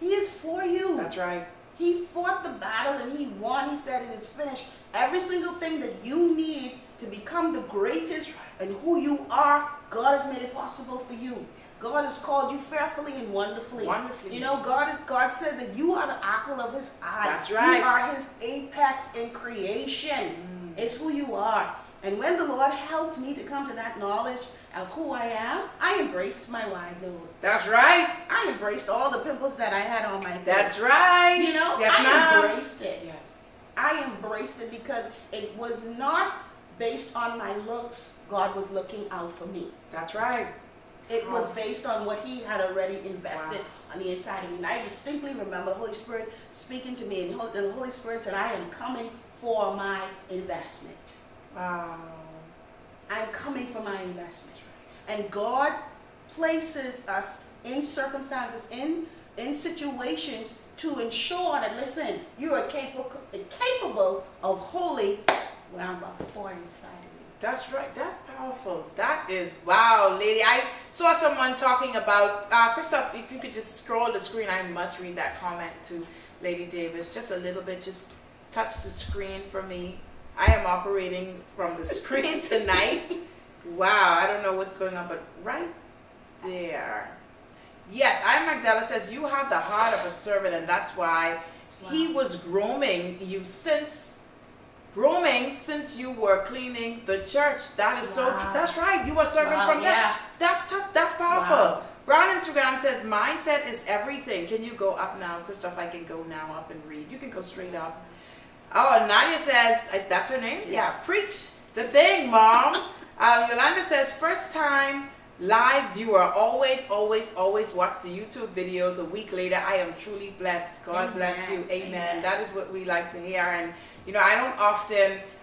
He is for you. That's right. He fought the battle and he won. He said it is finished. Every single thing that you need to become the greatest and who you are, God has made it possible for you. God has called you fearfully and wonderfully. You know, God said that you are the apple of his eye. That's right. You are his apex in creation. It's who you are. And when the Lord helped me to come to that knowledge of who I am, I embraced my wide nose. That's right. I embraced all the pimples that I had on my face. That's right. You know, yes, I embraced it. Yes. I embraced it because it was not based on my looks. God was looking out for me. That's right. It was based on what he had already invested on the inside of me. And I distinctly remember Holy Spirit speaking to me, and the Holy Spirit said, I am coming for my investment. Wow. I'm coming for my investment. And God places us in circumstances, in situations to ensure that, listen, you are capable of holy what I'm about to pour inside of you. That's right. That's powerful. That is, wow, lady. I saw someone talking about, Christoph, if you could just scroll the screen, I must read that comment to Lady Davis. Just a little bit, just touch the screen for me. I am operating from the screen tonight. Wow, I don't know what's going on, but right there. Yes, I Magdala says, you have the heart of a servant, and that's why he was grooming you since you were cleaning the church. That is so true. That's right. You were serving from that. That's tough. That's powerful. Wow. Brown Instagram says, mindset is everything. Can you go up now? Christoph, I can go now up and read. You can go straight up. Oh, Nadia says, that's her name? Yes. Yeah, preach the thing, Mom. Yolanda says, first time live viewer, always watch the YouTube videos. A week later, I am truly blessed. God bless you. Amen. That is what we like to hear. And, you know, I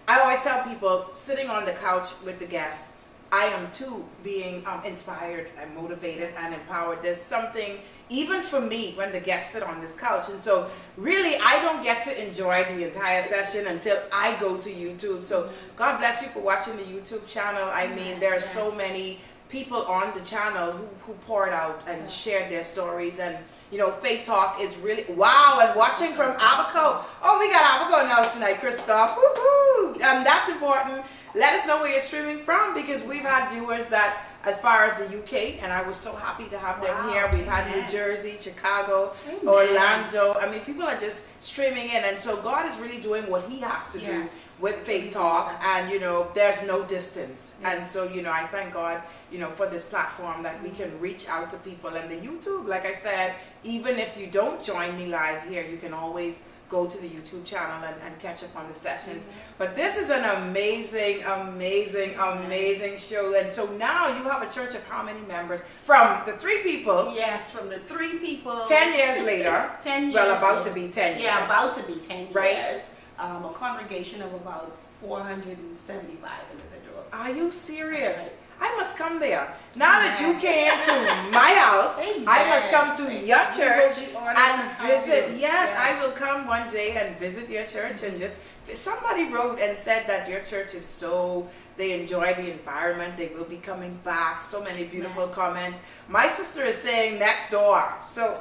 always tell people, sitting on the couch with the guests, I am too being inspired and motivated and empowered. There's something, even for me, when the guests sit on this couch. And so really, I don't get to enjoy the entire session until I go to YouTube. So God bless you for watching the YouTube channel. I mean, there are so many people on the channel who poured out and shared their stories. And, you know, Faith Talk is really, wow. And watching from Abaco. Oh, we got Abaco now tonight, Christoph. Woohoo! That's important. Let us know where you're streaming from, because we've had viewers that, as far as the UK, and I was so happy to have them here. We've had New Jersey, Chicago, Orlando. I mean, people are just streaming in, and so God is really doing what he has to do with Faith Talk, and, you know, there's no distance. And so, you know, I thank God, you know, for this platform that we can reach out to people. And the YouTube, like I said, even if you don't join me live here, you can always go to the YouTube channel and catch up on the sessions. But this is an amazing show. And so now you have a church of how many members? From the 3 people. Yes, from the 3 people. 10 years later. 10 years. Well, about to be 10 years. Yeah, about to be 10 right? years. A congregation of about 475 individuals. Are you serious? I must come there. Now that you came to my house, I must come to your church and visit. Yes, I will come one day and visit your church. And just, somebody wrote and said that your church is so, they enjoy the environment. They will be coming back. So many beautiful comments. My sister is saying next door. So,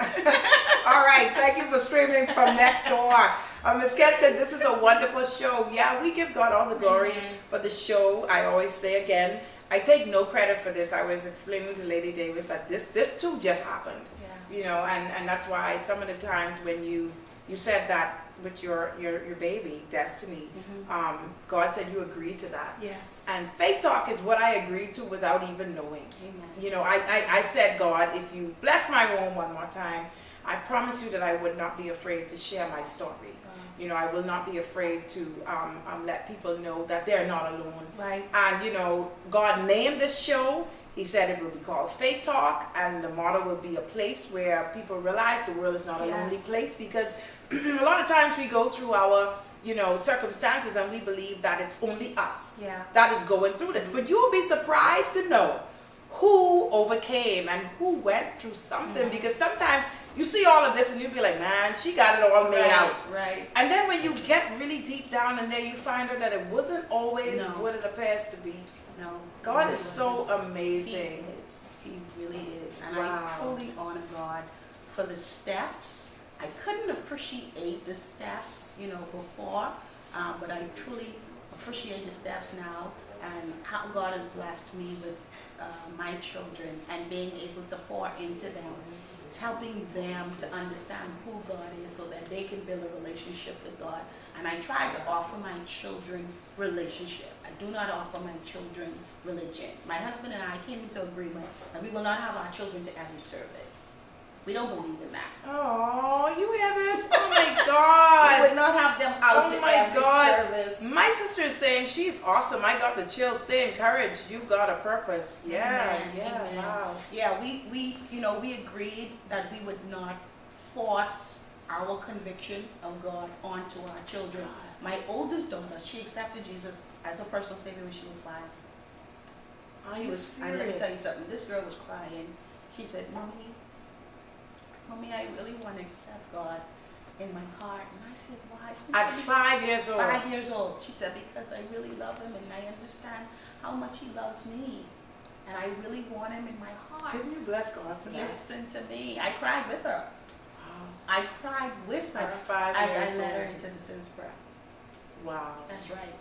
all right. Thank you for streaming from next door. Ms. Ken said, this is a wonderful show. Yeah, we give God all the glory for the show. I always say again, I take no credit for this. I was explaining to Lady Davis that this too just happened. You know, and that's why some of the times when you said that with your baby, Destiny, God said you agreed to that. Yes. And Faith Talk is what I agreed to without even knowing. Amen. You know, I said, God, if you bless my womb one more time, I promise you that I would not be afraid to share my story. You know, I will not be afraid to let people know that they're not alone. Right. And, you know, God named this show. He said it will be called Faith Talk, and the motto will be a place where people realize the world is not a lonely place, because a lot of times we go through our, you know, circumstances and we believe that it's only us that is going through this. But you'll be surprised to know who overcame and who went through something, because sometimes you see all of this and you'll be like, man, she got it all made out. Right. And then when you get really deep down in there, you find out that it wasn't always what it appears to be. No. God is so amazing. He really is. And I truly honor God for the steps I couldn't appreciate the steps, before, but I truly appreciate the steps now, and how God has blessed me with my children and being able to pour into them, helping them to understand who God is so that they can build a relationship with God. And I try to offer my children relationship. I do not offer my children religion. My husband and I came into agreement that we will not have our children to every service. We don't believe in that. Oh, you hear this? Oh my God. We would not have them out to every service. My sister is saying she's awesome. I got the chills. Stay encouraged. You got a purpose. Yeah, Amen. yeah, Amen. wow. Yeah, we agreed that we would not force our conviction of God onto our children. My oldest daughter, she accepted Jesus as her personal savior when she was 5. Are you serious? Let me tell you something. This girl was crying. She said, Mommy, I really want to accept God in my heart. And I said, why? She At said, 5 years old? 5 years old. She said, because I really love him and I understand how much he loves me. And I really want him in my heart. Didn't you bless God for that? Listen to me. I cried with her. Wow. I cried with her At 5 as years I led her old. into the sin's prayer. Wow. That's right.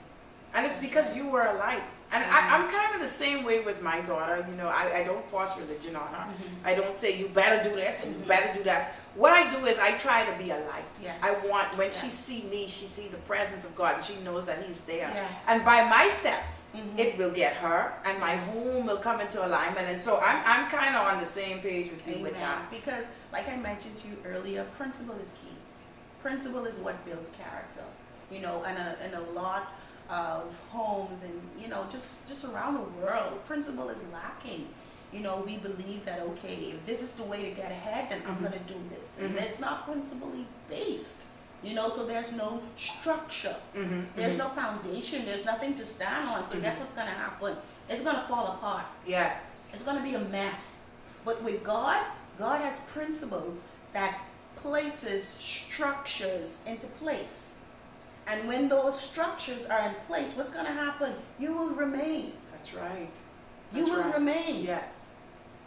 And it's because you were a light. And I'm kind of the same way with my daughter. I don't force religion on her. Mm-hmm. I don't say, you better do this and you better do that. What I do is I try to be a light. Yes. I want, when she see me, she see the presence of God and she knows that he's there. Yes. And by my steps, Mhm. it will get her and my Yes. home will come into alignment. And so I'm kind of on the same page with you with Amen. that. Because, like I mentioned to you earlier, principle is key. Principle is what builds character. And a lot of homes and just around the world, principle is lacking. We believe that, okay, if this is the way to get ahead, then I'm going to do this. And it's not principally based. So there's no structure. There's no foundation. There's nothing to stand on. So guess what's going to happen? It's going to fall apart. Yes. It's going to be a mess. But with God, God has principles that places structures into place. And when those structures are in place, what's going to happen? You will remain. That's right. You will remain. Yes.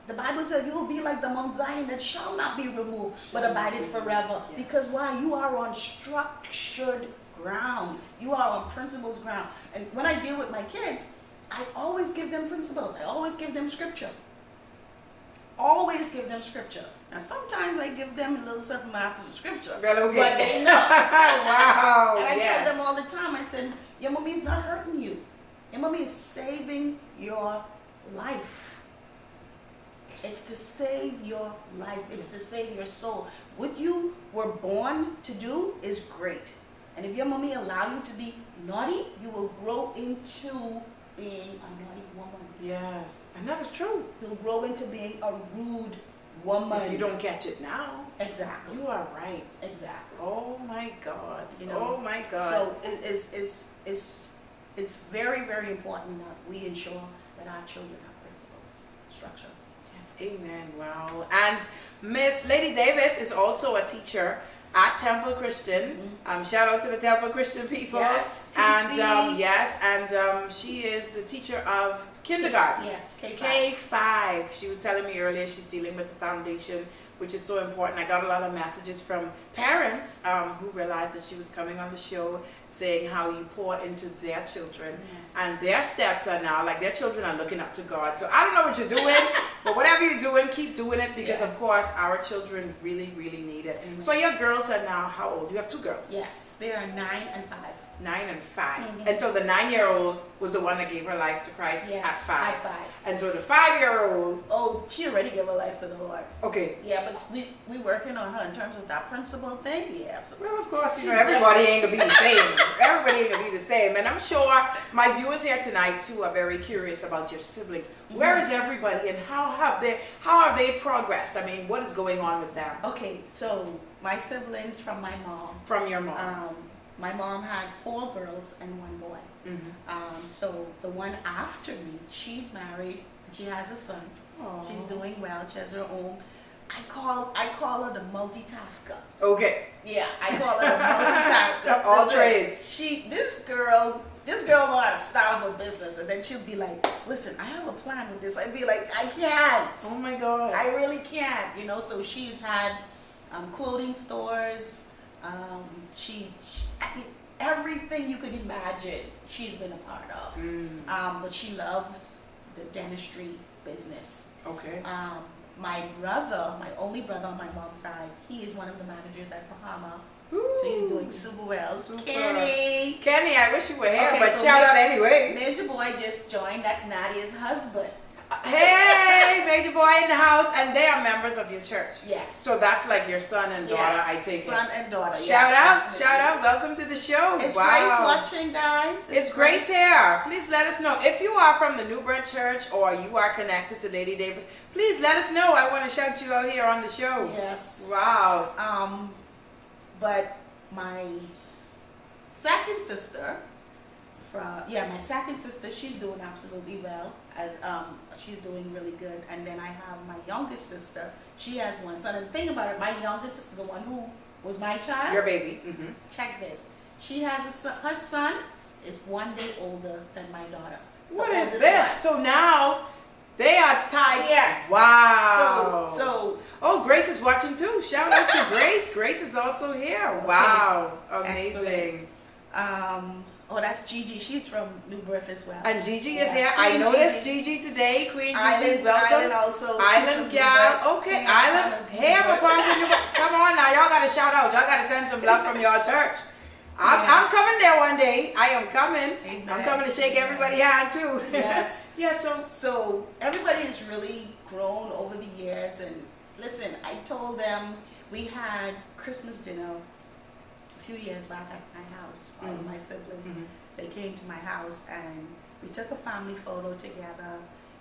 The Bible says you will be like the Mount Zion that shall not be removed, but abided forever. Yes. Because why? You are on structured ground. You are on principles ground. And when I deal with my kids, I always give them principles. I always give them scripture. Always give them scripture. Now sometimes I give them a little something after the scripture. Well, okay. But they know. Wow. And I Yes. tell them all the time, I said, your mommy is not hurting you. Your mommy is saving your life. It's to save your life. It's to save your soul. What you were born to do is great. And if your mommy allow you to be naughty, you will grow into being a naughty woman. Yes. And that is true. You'll grow into being a rude woman. If you don't catch it now. Exactly. You are right. Exactly. Oh my God. Oh my God. So it's very, very important that we ensure that our children have principles, structure. Yes, amen. Wow. And Miss Lady Davis is also a teacher at Temple Christian. Shout out to the Temple Christian people. Yes, and she is the teacher of kindergarten. Yes, K5. K5. She was telling me earlier she's dealing with the foundation, which is so important. I got a lot of messages from parents who realized that she was coming on the show, saying how you pour into their children, and their steps are now, like their children are looking up to God. So I don't know what you're doing, but whatever you're doing, keep doing it, because of course our children really, really need it. So your girls are now how old? You have 2 girls? Yes, they are 9 and 5. 9 and 5. And so the 9-year-old was the one that gave her life to Christ at 5. At 5. And so the 5-year-old. Oh, she already gave her life to the Lord. Okay. Yeah, but we working on her in terms of that principle thing. Yes. Well, of course, everybody ain't gonna be the same. Everybody ain't gonna be the same. And I'm sure my viewers here tonight too are very curious about your siblings. Where is everybody, and how have they progressed? I mean, what is going on with them? Okay, so my siblings from my mom. From your mom. My mom had 4 girls and 1 boy. So the one after me, she's married. She has a son. Aww. She's doing well. She has her own. I call her the multitasker. Okay. Yeah, I call her the multitasker. All trades. This girl know how to start up a business, and then she'll be like, "Listen, I have a plan with this." I'd be like, "I can't. Oh my God. I really can't." So she's had clothing stores. I mean, everything you could imagine, she's been a part of. But she loves the dentistry business. Okay. My brother, my only brother on my mom's side, he is one of the managers at Bahama. Ooh, He's doing super well. super. Kenny, I wish you were here, Okay, but so shout out anyway. Major Boy just joined. That's Nadia's husband. Hey, Major Boy in the house, and they are members of your church. Yes. So that's like your son and daughter, Yes, I take son it. and daughter. Shout yes, out, definitely. shout out. Welcome to the show. It's wow. Grace watching, guys. It's Grace here. Please let us know. If you are from the New Birth Church or you are connected to Lady Davis, please let us know. I want to shout you out here on the show. Yes. Wow. But my second sister, my second sister, she's doing absolutely well. As she's doing really good. And then I have my youngest sister. She has one son. And the thing about it, my youngest sister, the one who was my child. Your baby. Mm-hmm. Check this. She has a son. Her son is 1 day older than my daughter. What is this? So now they are tied. Yes. Wow. So. Oh, Grace is watching too. Shout out to Grace. Grace is also here. Okay. Wow. Amazing. Excellent. That's Gigi. She's from New Birth as well. And Gigi is here. Queen I noticed Gigi today. Queen Gigi, welcome. Island also. Island gal. Okay, Island. Hair upon the New Birth. Come on now. Y'all got to shout out. Y'all got to send some love from your church. I'm coming there one day. I am coming. Amen. I'm coming to shake everybody's hand too. Yes. Yeah, so everybody has really grown over the years. And listen, I told them we had Christmas dinner a few years back at my house. All of my siblings, they came to my house and we took a family photo together.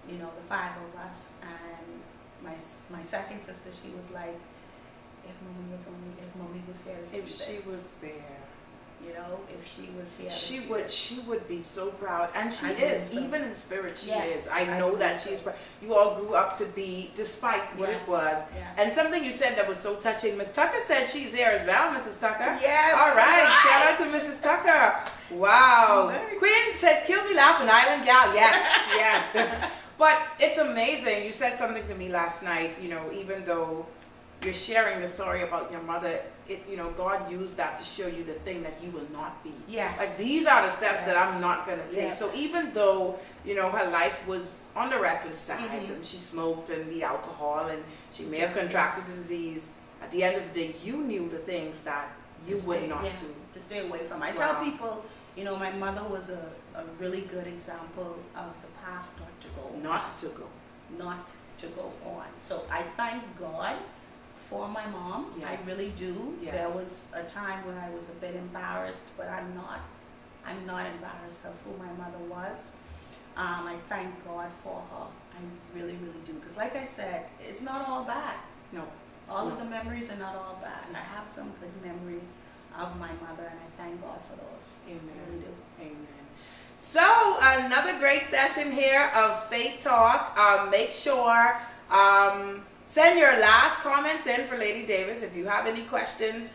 You know, the 5 of us. And my second sister, she was like, if mommy was here to see if she this. was there. You know, if she was here, she would be so proud, and she I is. believe so. Even in spirit, she Yes, is. I know believe that so. she's proud. You all grew up to be, despite what it was. Yes. And something you said that was so touching. Miss Tucker said she's there as well, Mrs. Tucker. Yes. All right. Shout out to Mrs. Tucker. Wow. Queen said, "Kill me laughing, Island gal." Yes, yes. But it's amazing. You said something to me last night. You know, even though you're sharing the story about your mother, God used that to show you the thing that you will not be. Yes. Like, these are the steps that Yes. I'm not going to take. Yes. So even though, her life was on the reckless side, and she smoked and the alcohol, and she may have contracted the disease, at the end of the day, you knew the things that you would not do. To stay away from. I Wow. tell people, my mother was a really good example of the path not to go Not to go. not to go on. So I thank God for my mom. Yes. I really do. Yes. There was a time when I was a bit embarrassed, but I'm not embarrassed of who my mother was. I thank God for her. I really, really do. Because like I said, it's not all bad. No. All of the memories are not all bad. And I have some good memories of my mother, and I thank God for those. Amen. I really do. Amen. So another great session here of Faith Talk. Make sure send your last comments in for Lady Davis. If you have any questions,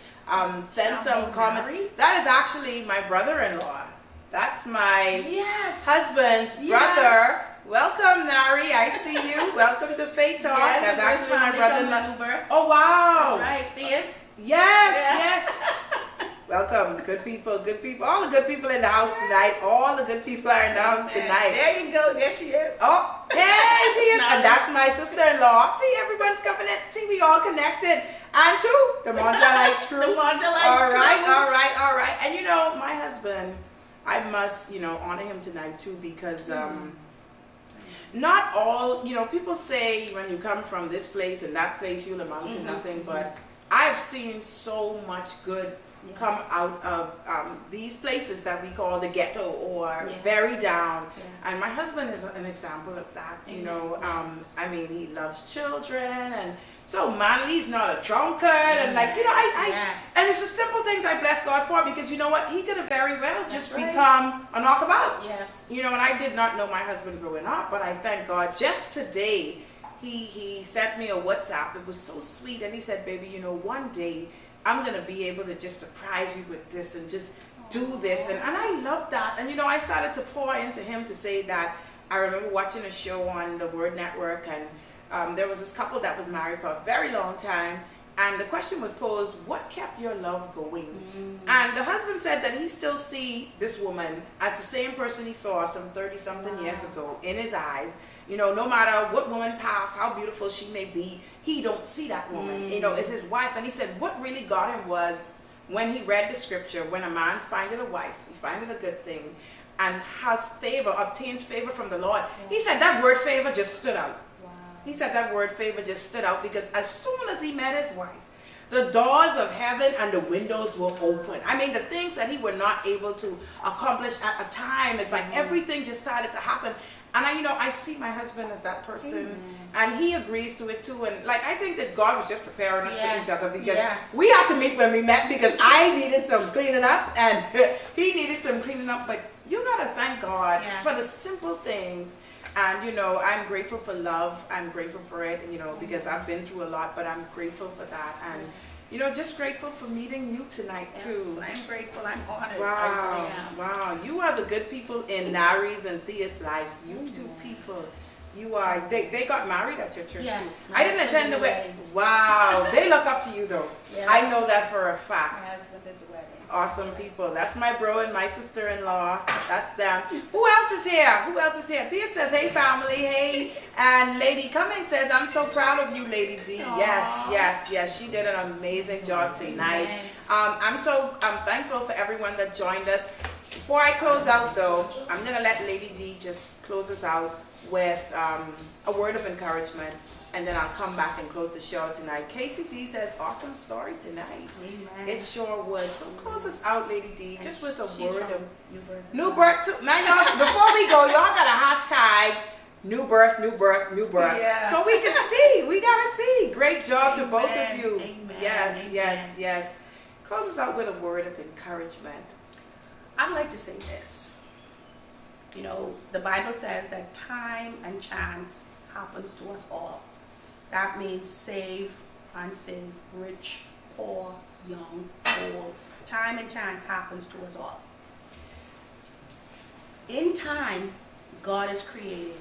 send some comments. Mary. That is actually my brother-in-law. That's my Yes. husband's Yes. brother. Welcome, Nari. I see you. Welcome to Faith Talk. Yes, That's actually my brother-in-law. brother. Oh, wow. That's right. This. Yes, Yeah. yes. Welcome, good people, good people. All the good people in the house tonight. All the good people are in the house tonight. There you go. There she is. Oh, hey, she is. And that's my sister-in-law. See, everyone's coming in. See, we all connected. And too, the Montalites crew. The Montalites All right, crew. all right, all right. And my husband, I must, honor him tonight too, because not all, people say when you come from this place and that place, you'll amount to nothing. But I've seen so much good come out of these places that we call the ghetto or very down. Yes. And my husband is an example of that. Yes. I mean, he loves children and so manly. He's not a drunkard and and it's just simple things I bless God for, because you know what? He could have very well just become a knockabout. Yes. And I did not know my husband growing up, but I thank God just today he sent me a WhatsApp. It was so sweet, and he said, "Baby, one day I'm going to be able to just surprise you with this and just do this." And I love that. And, I started to pour into him to say that. I remember watching a show on the Word Network, and there was this couple that was married for a very long time. And the question was posed, what kept your love going? And the husband said that he still see this woman as the same person he saw some 30-something years ago in his eyes. You know, no matter what woman passed, how beautiful she may be, he don't see that woman. You know, it's his wife. And he said what really got him was when he read the scripture, when a man findeth a wife, he findeth a good thing, and has favor, obtains favor from the Lord. He said that word favor just stood out. He said that word favor just stood out because as soon as he met his wife, the doors of heaven and the windows were open. I mean, the things that he were not able to accomplish at a time, it's like everything just started to happen. And I see my husband as that person, and he agrees to it too. And like, I think that God was just preparing us for each other because we had to meet when we met because I needed some cleaning up and he needed some cleaning up. But you gotta thank God for the simple things. And I'm grateful for love. I'm grateful for it, because I've been through a lot, but I'm grateful for that. And just grateful for meeting you tonight too. I'm grateful. I'm honored. Wow, I really am. wow. You are the good people in Nari's and Thea's life. You two people. You are. They got married at your church too. I didn't attend the wedding. Wow. They look up to you though. Yeah. I know that for a fact. My husband did the wedding. Awesome people. That's my bro and my sister-in-law. That's them. Who else is here? Who else is here? Thea says, hey family, hey. And Lady Cummings says, I'm so proud of you, Lady D. Aww. Yes. She did an amazing job tonight. I'm thankful for everyone that joined us. Before I close out though, I'm going to let Lady D just close us out with a word of encouragement. And then I'll come back and close the show tonight. Casey D says, awesome story tonight. Amen. It sure was. So close us out, Lady D, And just with a she's word from of New new birth. Now, y'all, before we go, y'all got a hashtag, new birth. Yeah. So we can see. We got to see. Great job to both of you. Amen. Yes. Close us out with a word of encouragement. I'd like to say this. The Bible says that time and chance happens to us all. That means saved, unsaved, rich, poor, young, old. Time and chance happens to us all. In time, God has created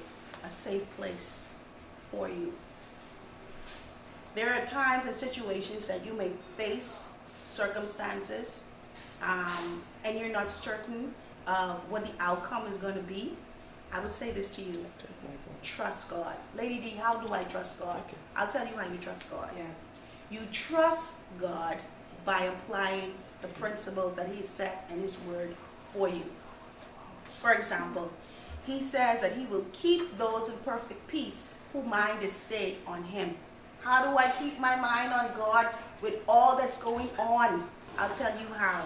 a safe place for you. There are times and situations that you may face circumstances, and you're not certain of what the outcome is going to be. I would say this to you. Trust God. Lady D, how do I trust God? Okay. I'll tell you how you trust God. Yes. You trust God by applying the principles that He set in His Word for you. For example, He says that He will keep those in perfect peace whose mind is stayed on Him. How do I keep my mind on God with all that's going on? I'll tell you how.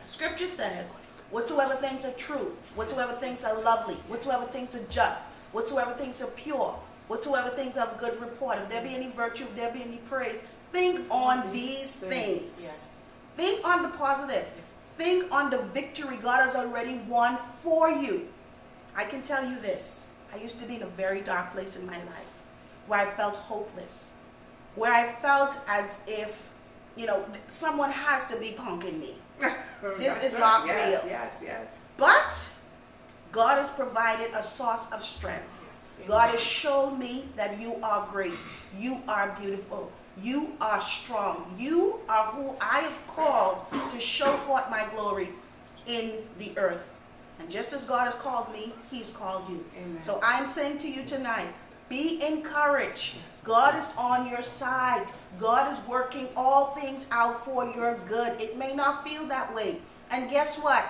Scripture says, whatsoever things are true, whatsoever things are lovely, whatsoever things are just, whatsoever things are pure, whatsoever things are of good report, if there be any virtue, if there be any praise, think on these things. Yes. Think on the positive. Yes. Think on the victory God has already won for you. I can tell you this. I used to be in a very dark place in my life where I felt hopeless, where I felt as if, someone has to be punking me. This is not real. Yes. But God has provided a source of strength. God has shown me that you are great. You are beautiful. You are strong. You are who I have called to show forth my glory in the earth. And just as God has called me, He's called you. Amen. So I'm saying to you tonight, be encouraged. God is on your side. God is working all things out for your good. It may not feel that way. And guess what?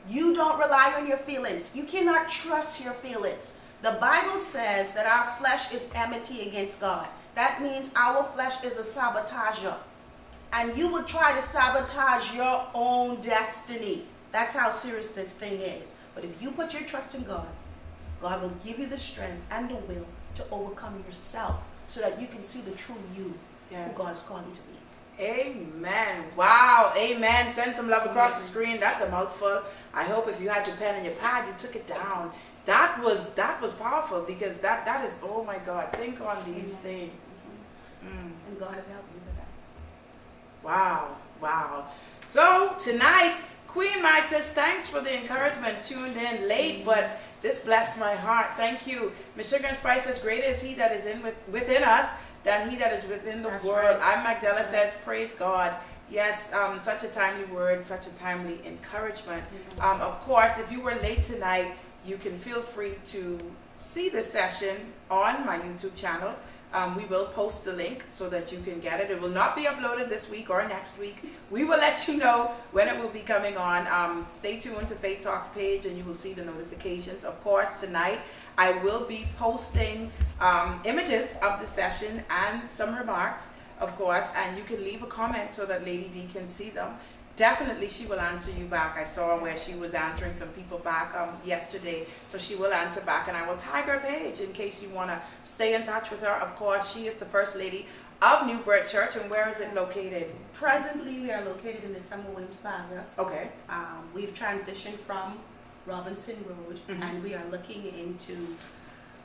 You don't rely on your feelings. You cannot trust your feelings. The Bible says that our flesh is enmity against God. That means our flesh is a sabotager. And you will try to sabotage your own destiny. That's how serious this thing is. But if you put your trust in God, God will give you the strength and the will to overcome yourself so that you can see the true you who God is calling you to be. Amen. Wow. Amen. Send some love across the screen. That's a mouthful. I hope if you had your pen and your pad, you took it down. That was powerful because that is, oh my God, think on these things. And God will help you with that. Wow. So tonight, Queen Mag says, thanks for the encouragement. Tuned in late, but this blessed my heart. Thank you. Miss Sugar and Spice says, greater is He that is within us than he that is within the That's world. right. I'm Magdala says, praise God. Yes, such a timely word, such a timely encouragement. Of course, if you were late tonight, you can feel free to see the session on my YouTube channel. We will post the link so that you can get it. It will not be uploaded this week or next week. We will let you know when it will be coming on. Stay tuned to Faith Talks page and you will see the notifications. Of course, tonight I will be posting images of the session and some remarks, of course, and you can leave a comment so that Lady D can see them. Definitely she will answer you back. I saw where she was answering some people back yesterday, so she will answer back, and I will tag her page in case you want to stay in touch with her. Of course, she is the First Lady of New Birth Church, and where is it located? Presently, we are located in the Summer Winds Plaza. Okay. We've transitioned from Robinson Road, and we are looking into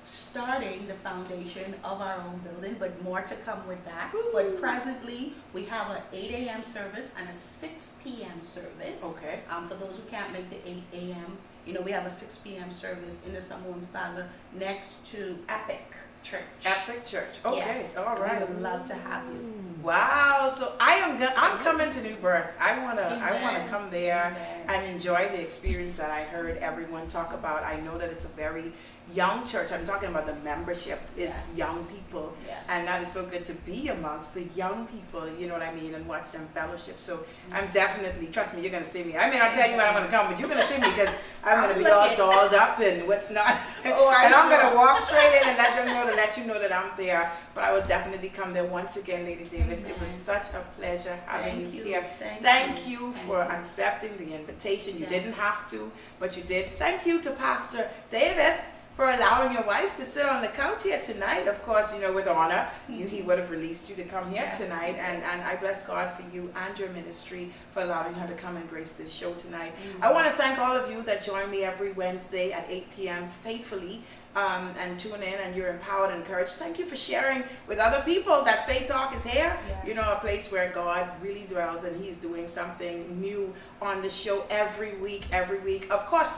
starting the foundation of our own building, but more to come with that. Ooh. But presently, we have an 8 a.m. service and a 6 p.m. service. Okay. For those who can't make the 8 a.m., we have a 6 p.m. service in the Summer Winds Plaza next to Epic Church. Epic Church. Okay. Yes. All right. We would love to have you. Wow. So I'm coming to New Birth. I wanna Amen. come there Amen. and enjoy the experience that I heard everyone talk about. I know that it's a very young church. I'm talking about the membership is Yes. young people. Yes. And that is so good to be amongst the young people, you know what I mean, and watch them fellowship. So I'm definitely, trust me, you're going to see me. I may not tell you when I'm going to come, but you're going to see me because I'm going to be all dolled up and what's not. Oh, and I'm sure. going to walk straight in and let them know, to let you know that I'm there. But I will definitely come there once again, Lady Davis. It was Amen. such a pleasure having Thank you you. here. Thank you you. for Thank you. accepting the invitation. You Yes. didn't have to, but you did. Thank you to Pastor Davis for allowing your wife to sit on the couch here tonight. Of course, with honor, he would have released you to come here Yes. tonight. And I bless God for you and your ministry for allowing her to come and grace this show tonight. I want to thank all of you that join me every Wednesday at 8 p.m. faithfully and tune in, and you're empowered and encouraged. Thank you for sharing with other people that Faith Talk is here. Yes. A place where God really dwells, and he's doing something new on the show every week. Of course,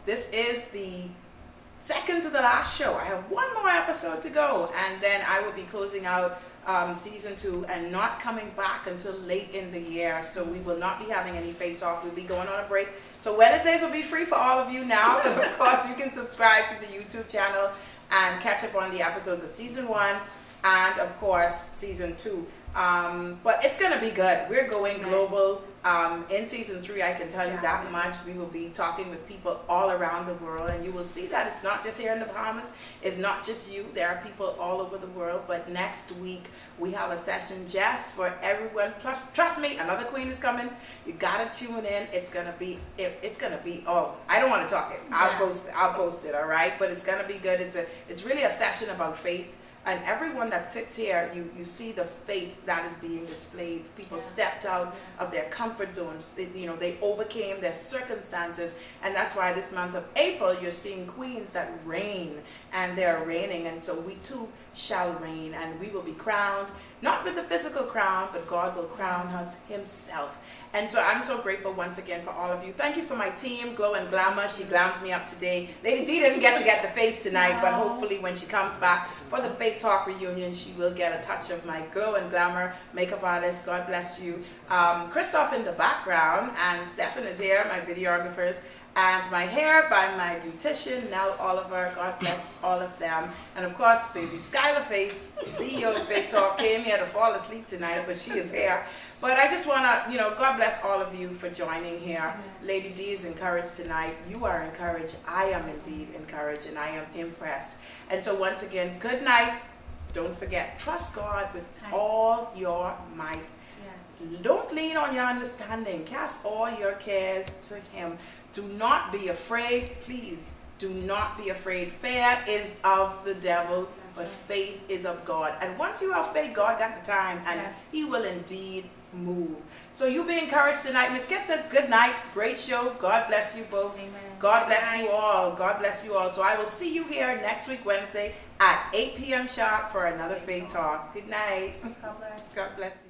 this is the second to the last show. I have one more episode to go, and then I will be closing out season 2 and not coming back until late in the year. So we will not be having any Faith Talk. We'll be going on a break. So Wednesdays will be free for all of you now. Of course, you can subscribe to the YouTube channel and catch up on the episodes of season 1 and of course season 2. But it's going to be good. We're going global. In season 3, I can tell you that much. We will be talking with people all around the world, and you will see that it's not just here in the Bahamas. It's not just you. There are people all over the world. But next week, we have a session just for everyone. Plus, trust me, another queen is coming. You got to tune in. It's going to be, oh, I don't want to talk it. I'll post it, all right? But it's going to be good. It's really a session about faith. And everyone that sits here, you see the faith that is being displayed. People stepped out of their comfort zones. They overcame their circumstances. And that's why this month of April, you're seeing queens that reign. And they're reigning. And so we too shall reign. And we will be crowned, not with the physical crown, but God will crown us himself. And so I'm so grateful once again for all of you. Thank you for my team, Glow and Glamour. She glammed me up today. Lady D didn't get to get the face tonight, but hopefully when she comes back for the Faith Talk reunion, she will get a touch of my Glow and Glamour makeup artist. God bless you. Christoph in the background, and Stefan is here, my videographers. And my hair by my beautician, Nell Oliver. God bless all of them. And of course, baby Skylar Faith, CEO of Faith Talk, came here to fall asleep tonight, but she is here. But I just want to, God bless all of you for joining here. Lady D is encouraged tonight. You are encouraged. I am indeed encouraged, and I am impressed. And so once again, good night. Don't forget, trust God with all your might. Yes. Don't lean on your understanding. Cast all your cares to him. Do not be afraid. Please, do not be afraid. Fear is of the devil, but faith is of God. And once you have faith, God got the time, and he will indeed move. So you be encouraged tonight. Miss Kit says good night. Great show. God bless you both. Amen. God bless you all. God bless you all. So I will see you here next week, Wednesday at 8 p.m. sharp for another Faith Talk. Good night. God bless. God bless you.